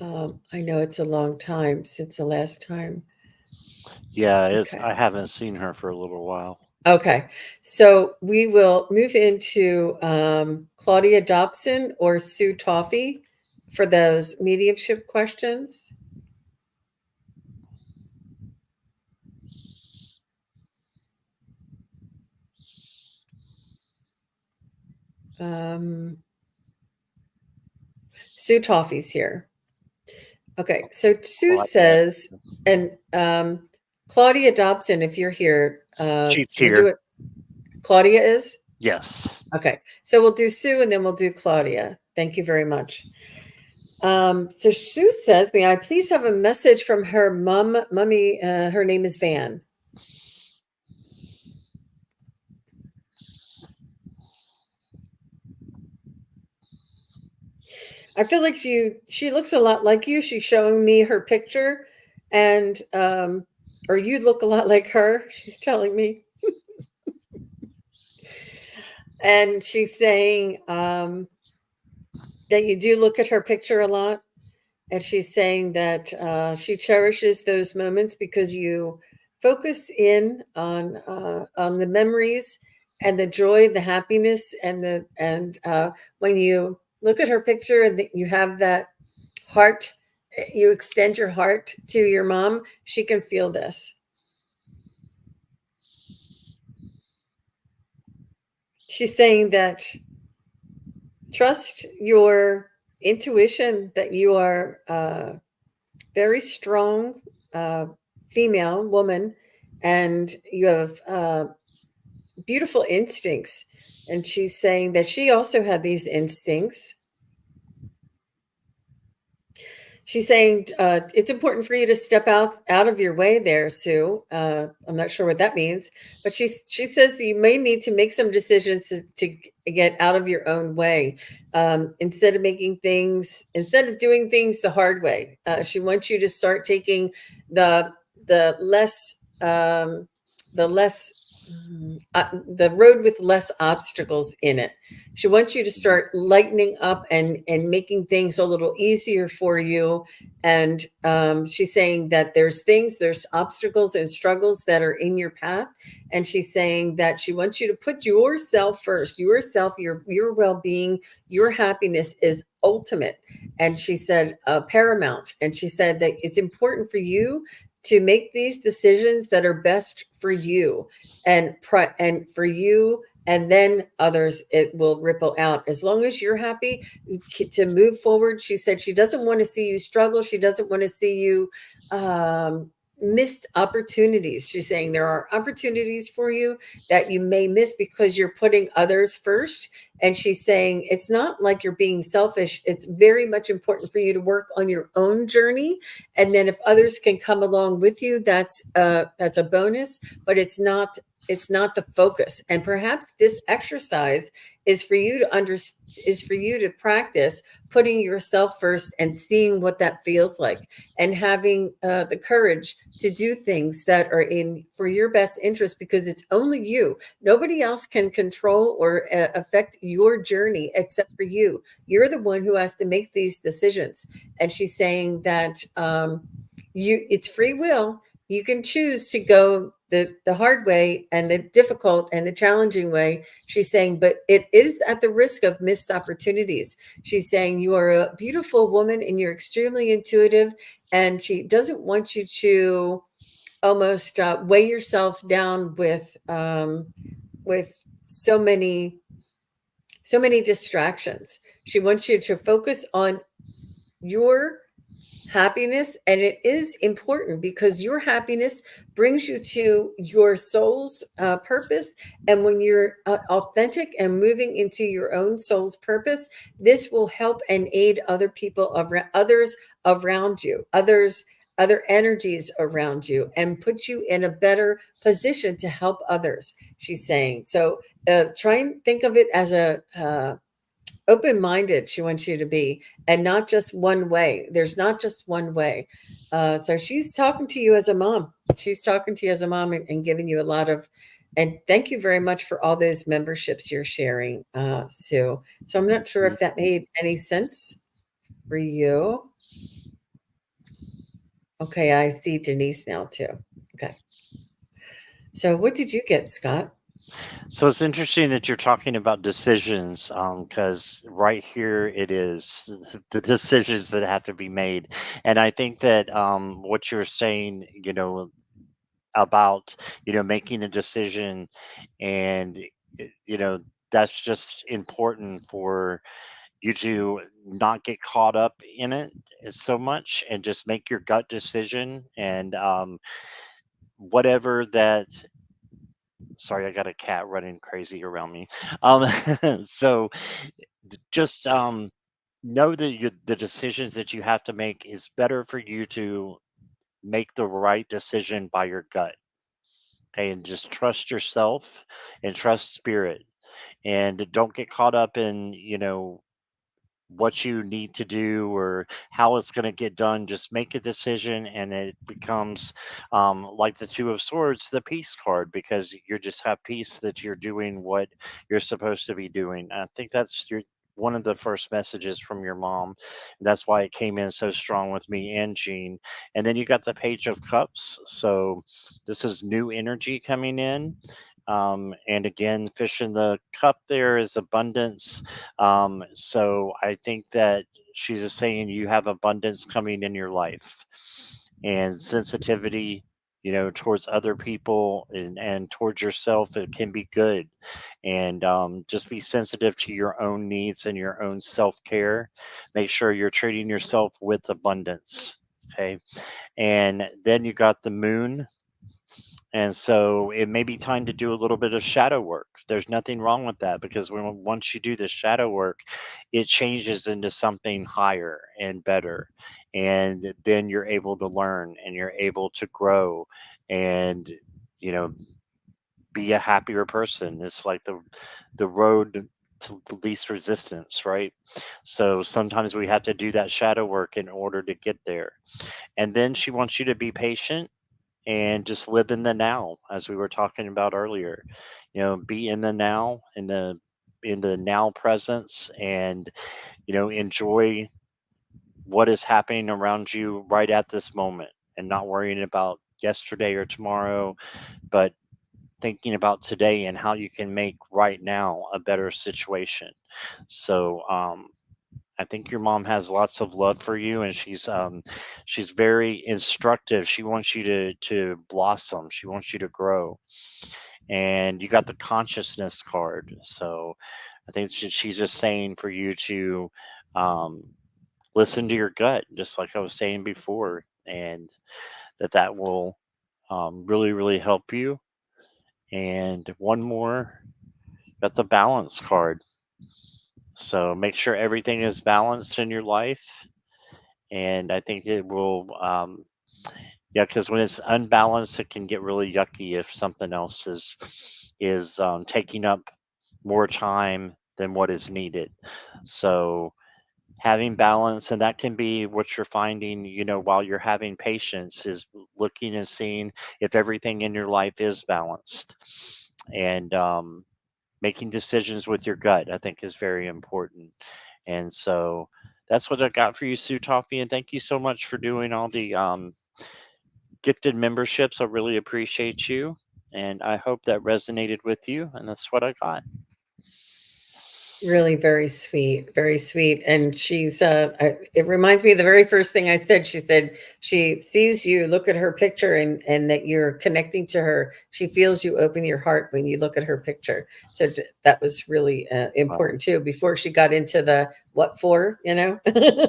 I know it's a long time since the last time. Yeah, Okay. I haven't seen her for a little while. Okay. So we will move into Claudia Dobson or Sue Toffee for those mediumship questions. Um, Sue Toffee's here. Okay, so Sue Claudia. says, and Claudia Dobson, if you're here, She's we'll do here. it. Claudia is? Yes. Okay, so we'll do Sue and then we'll do Claudia. Thank you very much. So Sue says, may I please have a message from her mummy? Her name is Van. I feel like she looks a lot like you. She's showing me her picture, and or you look a lot like her. She's telling me, and she's saying that you do look at her picture a lot, and she's saying that she cherishes those moments because you focus in on the memories and the joy, the happiness, and when you look at her picture and you have that heart, you extend your heart to your mom, she can feel this. She's saying that trust your intuition, that you are very strong female woman, and you have beautiful instincts. And she's saying that she also had these instincts. She's saying it's important for you to step out of your way there, Sue. I'm not sure what that means, but she says you may need to make some decisions to get out of your own way instead of doing things the hard way. She wants you to start taking the the less um, the less the road with less obstacles in it. She wants you to start lightening up and making things a little easier for you. And she's saying that there's obstacles and struggles that are in your path. And she's saying that she wants you to put yourself first, yourself, your well-being, your happiness is ultimate. And she said paramount. And she said that it's important for you to make these decisions that are best for you and for you, and then others, it will ripple out as long as you're happy to move forward. She said she doesn't want to see you struggle. She doesn't want to see you missed opportunities. She's saying there are opportunities for you that you may miss because you're putting others first. And she's saying it's not like you're being selfish. It's very much important for you to work on your own journey, and then if others can come along with you, that's a bonus. But it's not the focus. And perhaps this exercise is for you to is for you to practice putting yourself first and seeing what that feels like, and having the courage to do things that are in for your best interest, because it's only you. Nobody else can control or affect your journey except for you. You're the one who has to make these decisions. And she's saying that it's free will. You can choose to go the hard way and the difficult and the challenging way. She's saying, but it is at the risk of missed opportunities. She's saying you are a beautiful woman and you're extremely intuitive, and she doesn't want you to almost weigh yourself down with so many distractions. She wants you to focus on your happiness. And it is important because your happiness brings you to your soul's purpose. And when you're authentic and moving into your own soul's purpose, this will help and aid other people, others around you, other energies around you, and put you in a better position to help others, she's saying. So try and think of it as a open-minded. She wants you to be, and not just one way. There's not just one way. So she's talking to you as a mom. She's talking to you as a mom, and giving you a lot of, and thank you very much for all those memberships you're sharing, Sue. So I'm not sure if that made any sense for you. Okay, I see Denise now too. Okay. So what did you get, Scott? So it's interesting that you're talking about decisions, because right here it is the decisions that have to be made. And I think that what you're saying, about, making a decision, and, you know, that's just important for you to not get caught up in it so much, and just make your gut decision. And whatever that, sorry, I got a cat running crazy around me. Um, so just know that the decisions that you have to make is better for you to make the right decision by your gut. Okay, and just trust yourself and trust spirit, and don't get caught up in, what you need to do or how it's going to get done. Just make a decision, and it becomes like the Two of Swords, the peace card, because you just have peace that you're doing what you're supposed to be doing. I think that's one of the first messages from your mom. That's why it came in so strong with me and Jean. And then you got the Page of Cups. So this is new energy coming in. And again, fish in the cup there is abundance. So I think that she's just saying you have abundance coming in your life, and sensitivity, towards other people, and towards yourself. It can be good. And just be sensitive to your own needs and your own self care. Make sure you're treating yourself with abundance. Okay. And then you got the moon, and so it may be time to do a little bit of shadow work. There's nothing wrong with that, because once you do the shadow work, it changes into something higher and better. And then you're able to learn, and you're able to grow, and, you know, be a happier person. It's like the road to the least resistance, right? So sometimes we have to do that shadow work in order to get there. And then she wants you to be patient and just live in the now, as we were talking about earlier. Be in the now, in the now presence, and, enjoy what is happening around you right at this moment, and not worrying about yesterday or tomorrow, but thinking about today and how you can make right now a better situation. So I think your mom has lots of love for you, and she's very instructive. She wants you to blossom. She wants you to grow. And you got the consciousness card. So I think she's just saying for you to um, listen to your gut, just like I was saying before, and that will really, really help you. And one more, got the balance card. So make sure everything is balanced in your life, and I think it will Yeah, because when it's unbalanced, it can get really yucky if something else is taking up more time than what is needed. So having balance, and that can be what you're finding, while you're having patience, is looking and seeing if everything in your life is balanced, and making decisions with your gut, I think, is very important. And so that's what I got for you, Sue Toffee. And thank you so much for doing all the gifted memberships. I really appreciate you. And I hope that resonated with you. And that's what I got. Really very sweet, very sweet. And she's it reminds me of the very first thing I said. She said she sees you, look at her picture, and that you're connecting to her. She feels you open your heart when you look at her picture. So that was really Wow. important too. Before she got into the what for, Right.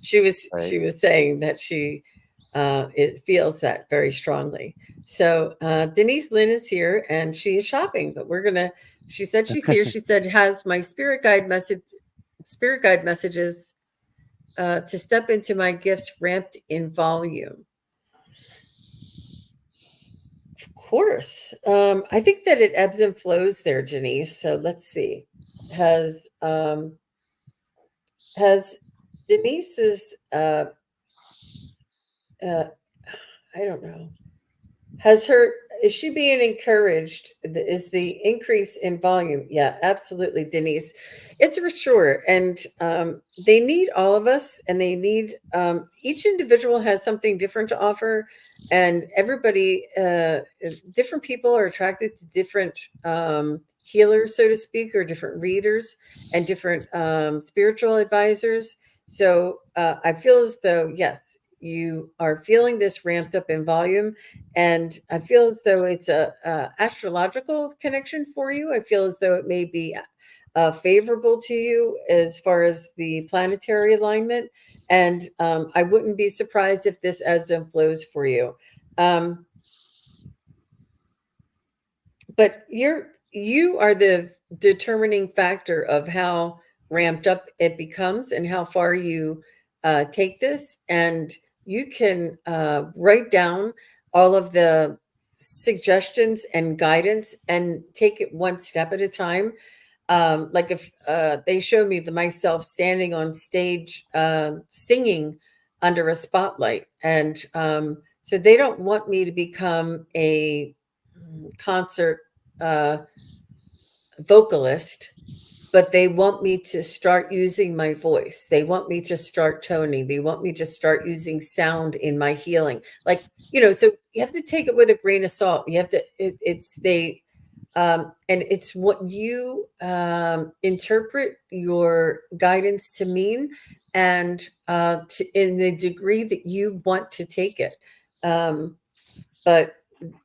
she was saying that she it feels that very strongly. So Denise Lynn is here and she is shopping, but we're gonna. She said she's here. She said has my spirit guide messages to step into my gifts ramped in volume. Of course, I think that it ebbs and flows there, Denise. So let's see. Has um, has Denise's uh, I don't know. Has her is she being encouraged? Is the increase in volume? Yeah, absolutely, Denise. It's for sure, and they need all of us, and they need each individual has something different to offer, and everybody, different people are attracted to different healers, so to speak, or different readers and different spiritual advisors. So I feel as though yes, you are feeling this ramped up in volume, and I feel as though it's a astrological connection for you. I feel as though it may be favorable to you as far as the planetary alignment, and I wouldn't be surprised if this ebbs and flows for you. Um, but you are the determining factor of how ramped up it becomes and how far you take this, and you can write down all of the suggestions and guidance and take it one step at a time. Like if they show me myself standing on stage singing under a spotlight, and so they don't want me to become a concert uh, vocalist, but they want me to start using my voice. They want me to start toning. They want me to start using sound in my healing. Like, so you have to take it with a grain of salt. You have to, it's they, and it's what you interpret your guidance to mean, and in the degree that you want to take it. Um, but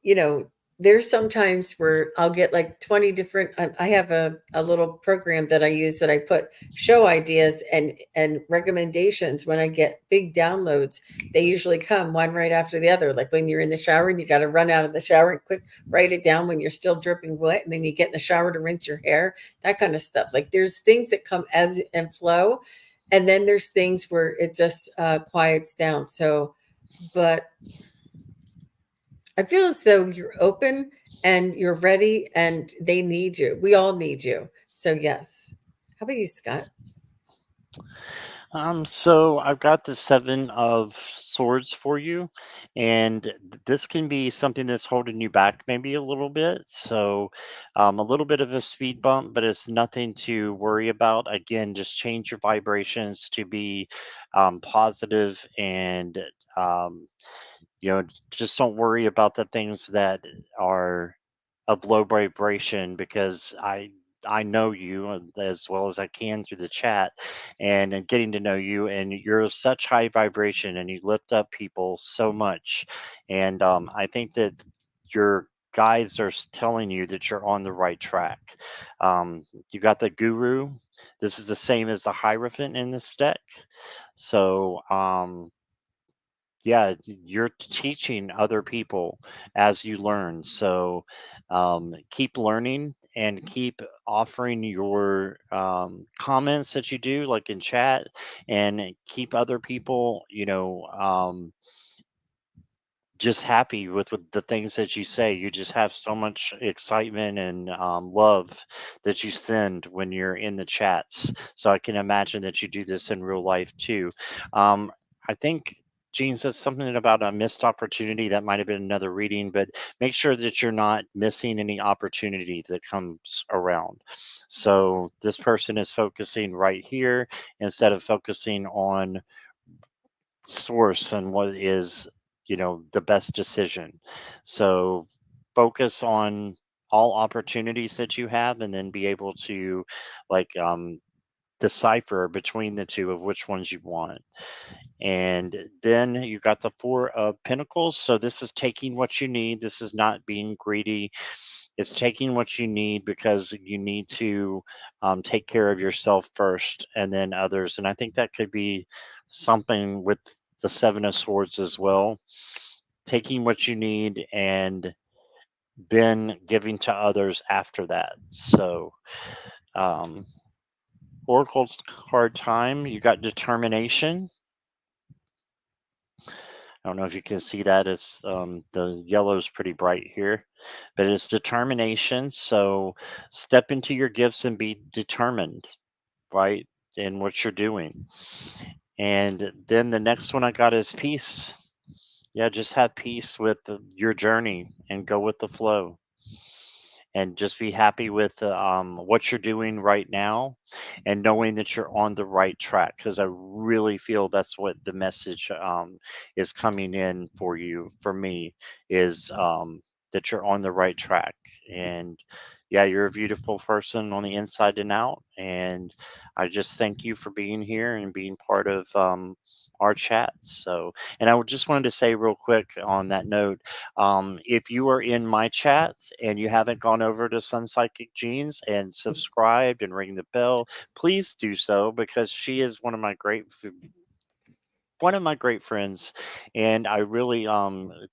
you know there's sometimes where I'll get like 20 different I have a little program that I use that I put show ideas and recommendations. When I get big downloads, they usually come one right after the other, like when you're in the shower and you got to run out of the shower and quick write it down when you're still dripping wet, and then you get in the shower to rinse your hair, that kind of stuff. Like there's things that come ebb and flow, and then there's things where it just quiets down. So but I feel as though you're open and you're ready and they need you. We all need you. So yes. How about you, Scott? So I've got the Seven of Swords for you, and this can be something that's holding you back maybe a little bit. So, a little bit of a speed bump, but it's nothing to worry about. Again, just change your vibrations to be positive, and um, just don't worry about the things that are of low vibration, because I know you as well as I can through the chat, and getting to know you, and you're of such high vibration and you lift up people so much. And I think that your guides are telling you that you're on the right track. You got the Guru. This is the same as the Hierophant in this deck. So yeah, you're teaching other people as you learn. So keep learning and keep offering your comments that you do, like in chat, and keep other people, just happy with the things that you say. You just have so much excitement and love that you send when you're in the chats. So I can imagine that you do this in real life too. I think Jean says something about a missed opportunity. That might have been another reading, but make sure that you're not missing any opportunity that comes around. So this person is focusing right here instead of focusing on source and what is, the best decision. So focus on all opportunities that you have, and then be able to, like, decipher between the two of which ones you want. And then you got the Four of Pentacles. So this is taking what you need. This is not being greedy. It's taking what you need because you need to take care of yourself first and then others. And I think that could be something with the Seven of Swords as well. Taking what you need and then giving to others after that. So, um, Oracle's card time. You got determination. I don't know if you can see that. It's the yellow is pretty bright here, but it's determination. So step into your gifts and be determined, right, in what you're doing. And then the next one I got is peace. Yeah, just have peace with your journey and go with the flow, and just be happy with what you're doing right now, and knowing that you're on the right track, because I really feel that's what the message is coming in for you, for me, is that you're on the right track. And yeah, you're a beautiful person on the inside and out, and I just thank you for being here and being part of our chats. So, and just wanted to say real quick on that note, if you are in my chat and you haven't gone over to Sun Psychic Jeans and subscribed and ring the bell, please do so, because she is one of my great friends, and I really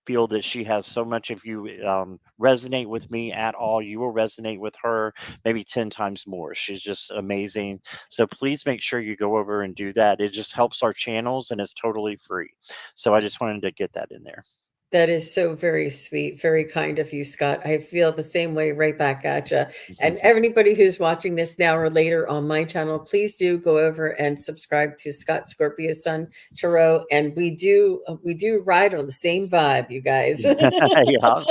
feel that she has so much. If you resonate with me at all, you will resonate with her maybe 10 times more. She's just amazing. So please make sure you go over and do that. It just helps our channels, and it's totally free. So I just wanted to get that in there. That is so very sweet, very kind of you, Scott. I feel the same way right back at you. And everybody who's watching this now or later on my channel, please do go over and subscribe to Scott-Scorpio Sun Tarot. And we do ride on the same vibe, you guys. Yeah.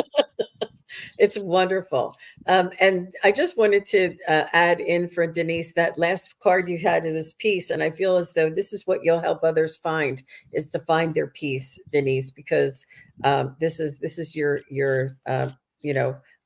It's wonderful. And I just wanted to add in for Denise that last card you had in this piece, and I feel as though this is what you'll help others find, is to find their peace, Denise, because this is your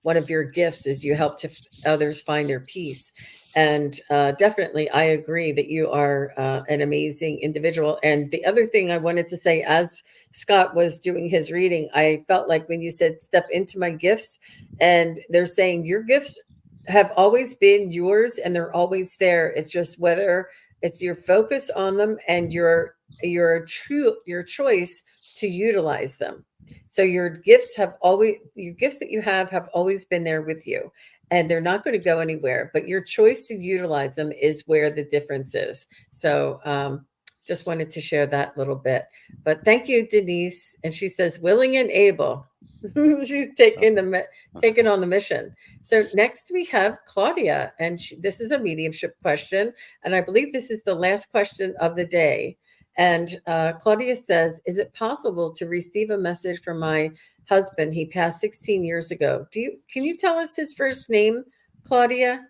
one of your gifts is you help to others find their peace. And definitely, I agree that you are an amazing individual. And the other thing I wanted to say, as Scott was doing his reading, I felt like when you said step into my gifts, and they're saying your gifts have always been yours and they're always there. It's just whether it's your focus on them and your choice to utilize them. So your gifts that you have always been there with you, and they're not going to go anywhere, but your choice to utilize them is where the difference is. So just wanted to share that little bit. But thank you, Denise. And she says willing and able. She's taking on the mission. So next we have Claudia, and this is a mediumship question, and I believe this is the last question of the day. And Claudia says, "Is it possible to receive a message from my husband? He passed 16 years ago. Can you tell us his first name, Claudia?"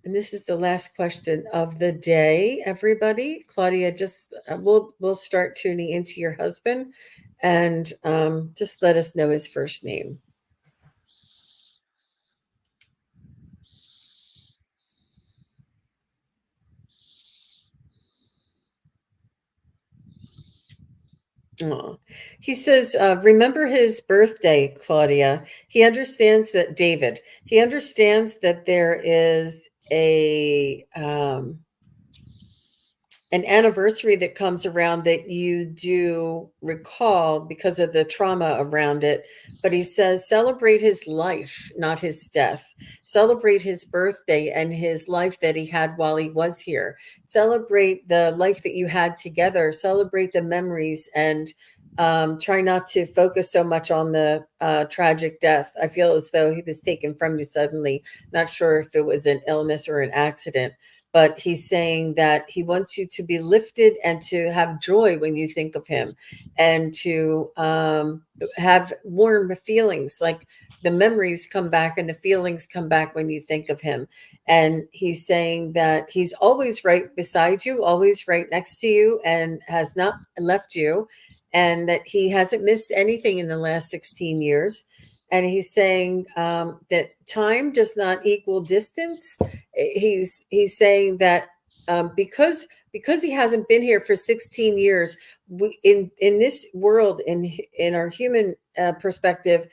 And this is the last question of the day, everybody. Claudia, just we'll start tuning into your husband, and just let us know his first name. Oh, he says, remember his birthday, Claudia. He understands that David. He understands that there is an anniversary that comes around that you do recall because of the trauma around it. But he says, celebrate his life, not his death. Celebrate his birthday and his life that he had while he was here. Celebrate the life that you had together. Celebrate the memories, and try not to focus so much on the tragic death. I feel as though he was taken from you suddenly. Not sure if it was an illness or an accident, but he's saying that he wants you to be lifted and to have joy when you think of him, and to have warm feelings, like the memories come back and the feelings come back when you think of him. And he's saying that he's always right beside you, always right next to you, and has not left you, and that he hasn't missed anything in the last 16 years. And he's saying that time does not equal distance. He's saying that because he hasn't been here for 16 years, in this world, in our human perspective,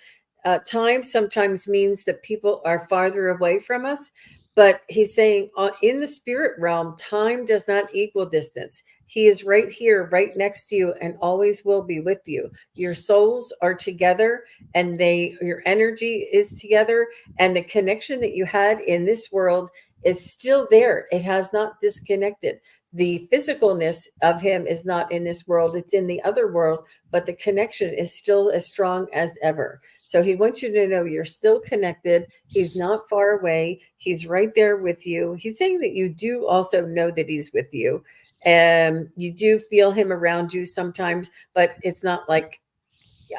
time sometimes means that people are farther away from us. But he's saying, in the spirit realm, time does not equal distance. He is right here, right next to you, and always will be with you. Your souls are together, and your energy is together, and the connection that you had in this world is still there. It has not disconnected. The physicalness of him is not in this world, it's in the other world, but the connection is still as strong as ever. So he wants you to know you're still connected. He's not far away. He's right there with you. He's saying that you do also know that he's with you. And you do feel him around you sometimes, but it's not like,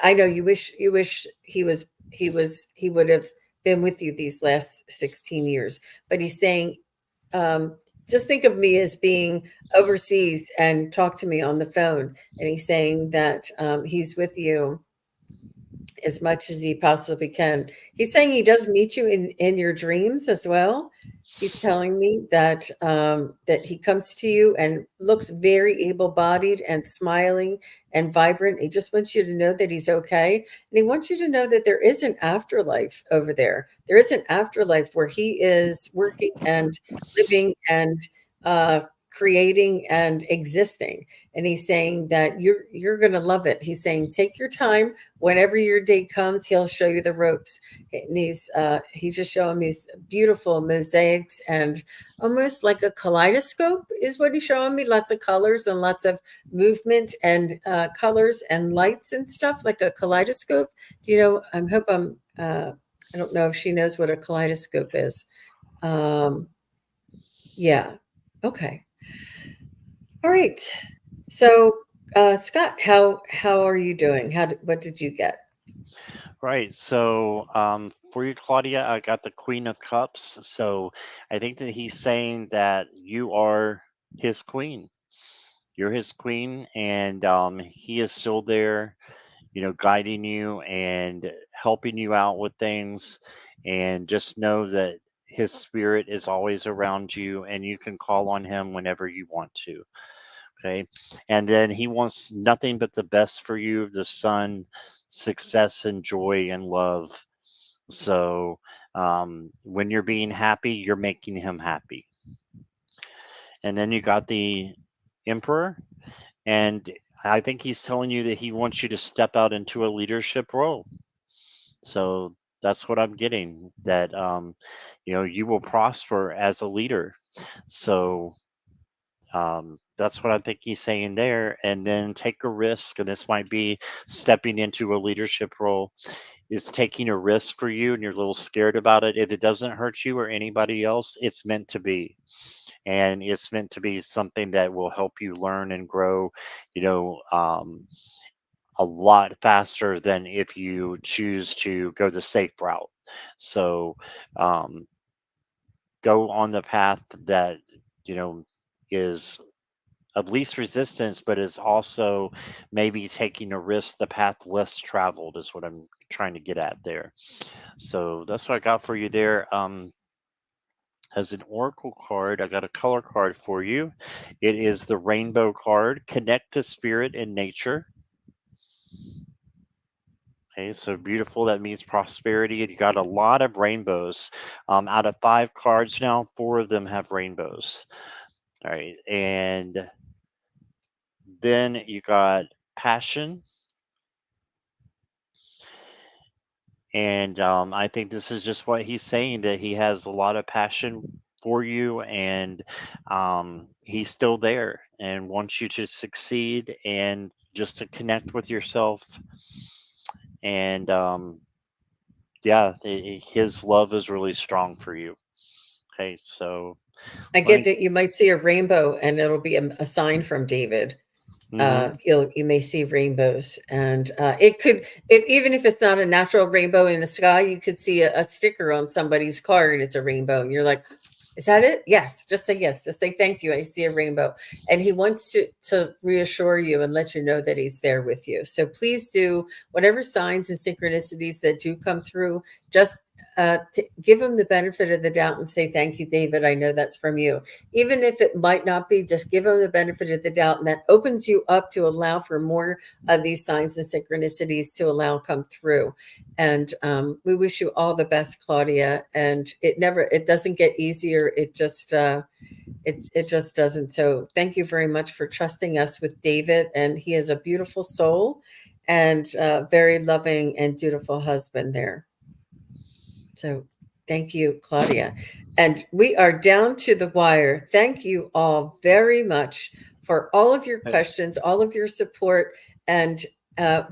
I know you wish he would have been with you these last 16 years. But he's saying, um, just think of me as being overseas and talk to me on the phone. And he's saying that he's with you as much as he possibly can. He's saying he does meet you in your dreams as well. He's telling me that that he comes to you and looks very able-bodied and smiling and vibrant. He just wants you to know that he's okay, and he wants you to know that there is an afterlife over there. There is an afterlife where he is working and living and uh, creating and existing. And he's saying that you're going to love it. He's saying take your time. Whenever your day comes, he'll show you the ropes. And he's just showing me beautiful mosaics, and almost like a kaleidoscope is what he's showing me. Lots of colors and lots of movement, and colors and lights and stuff, like a kaleidoscope. Do you know? I hope I'm. I don't know if she knows what a kaleidoscope is. Um, yeah. Okay. All right. So, Scott, how are you doing? What did you get? Right. So for you, Claudia, I got the Queen of Cups. So I think that he's saying that you are his queen. You're his queen, and he is still there, guiding you and helping you out with things. And just know that his spirit is always around you, and you can call on him whenever you want to. Okay. And then he wants nothing but the best for you, the sun, success, and joy and love. So when you're being happy, you're making him happy. And then you got the emperor. And I think he's telling you that he wants you to step out into a leadership role. So that's what I'm getting, that, you will prosper as a leader. So that's what I think he's saying there. And then take a risk. And this might be stepping into a leadership role, is taking a risk for you, and you're a little scared about it. If it doesn't hurt you or anybody else, it's meant to be. And it's meant to be something that will help you learn and grow, you know, um, a lot faster than if you choose to go the safe route. So um, go on the path that, you know, is of least resistance, but is also maybe taking a risk, the path less traveled, is what I'm trying to get at there. So that's what I got for you there. As an oracle card, I got a color card for you. It is the rainbow card. Connect to spirit and nature. Okay, so beautiful. That means prosperity. And you got a lot of rainbows. Out of 5 cards now, 4 of them have rainbows. All right, and Then you got passion. And I think this is just what he's saying, that he has a lot of passion for you, and he's still there and wants you to succeed and just to connect with yourself. And yeah, his love is really strong for you. Okay, so I let get me. that you might see a rainbow and it'll be a sign from David. Mhm. You may see rainbows, and it could, even if it's not a natural rainbow in the sky, you could see a sticker on somebody's car and it's a rainbow, and you're like, is that it? Yes. Just say yes. Just say thank you. I see a rainbow. And he wants to reassure you and let you know that he's there with you. So please do whatever signs and synchronicities that do come through. Just give him the benefit of the doubt and say thank you, David. I know that's from you, even if it might not be. Just give him the benefit of the doubt, and that opens you up to allow for more of these signs and synchronicities to allow come through. And we wish you all the best, Claudia. And it doesn't get easier. It just doesn't. So thank you very much for trusting us with David. And he is a beautiful soul and very loving and dutiful husband there. So thank you, Claudia. And we are down to the wire. Thank you all very much for all of your questions, all of your support. And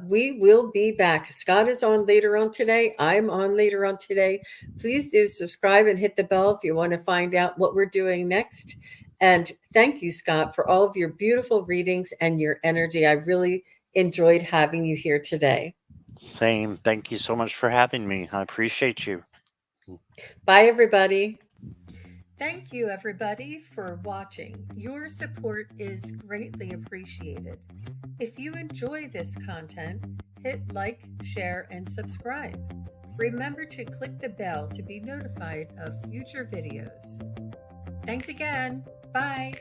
we will be back. Scott is on later on today. I'm on later on today. Please do subscribe and hit the bell if you want to find out what we're doing next. And thank you, Scott, for all of your beautiful readings and your energy. I really enjoyed having you here today. Same. Thank you so much for having me. I appreciate you. Bye, everybody. Thank you, everybody, for watching. Your support is greatly appreciated. If you enjoy this content, hit like, share, and subscribe. Remember to click the bell to be notified of future videos. Thanks again. Bye.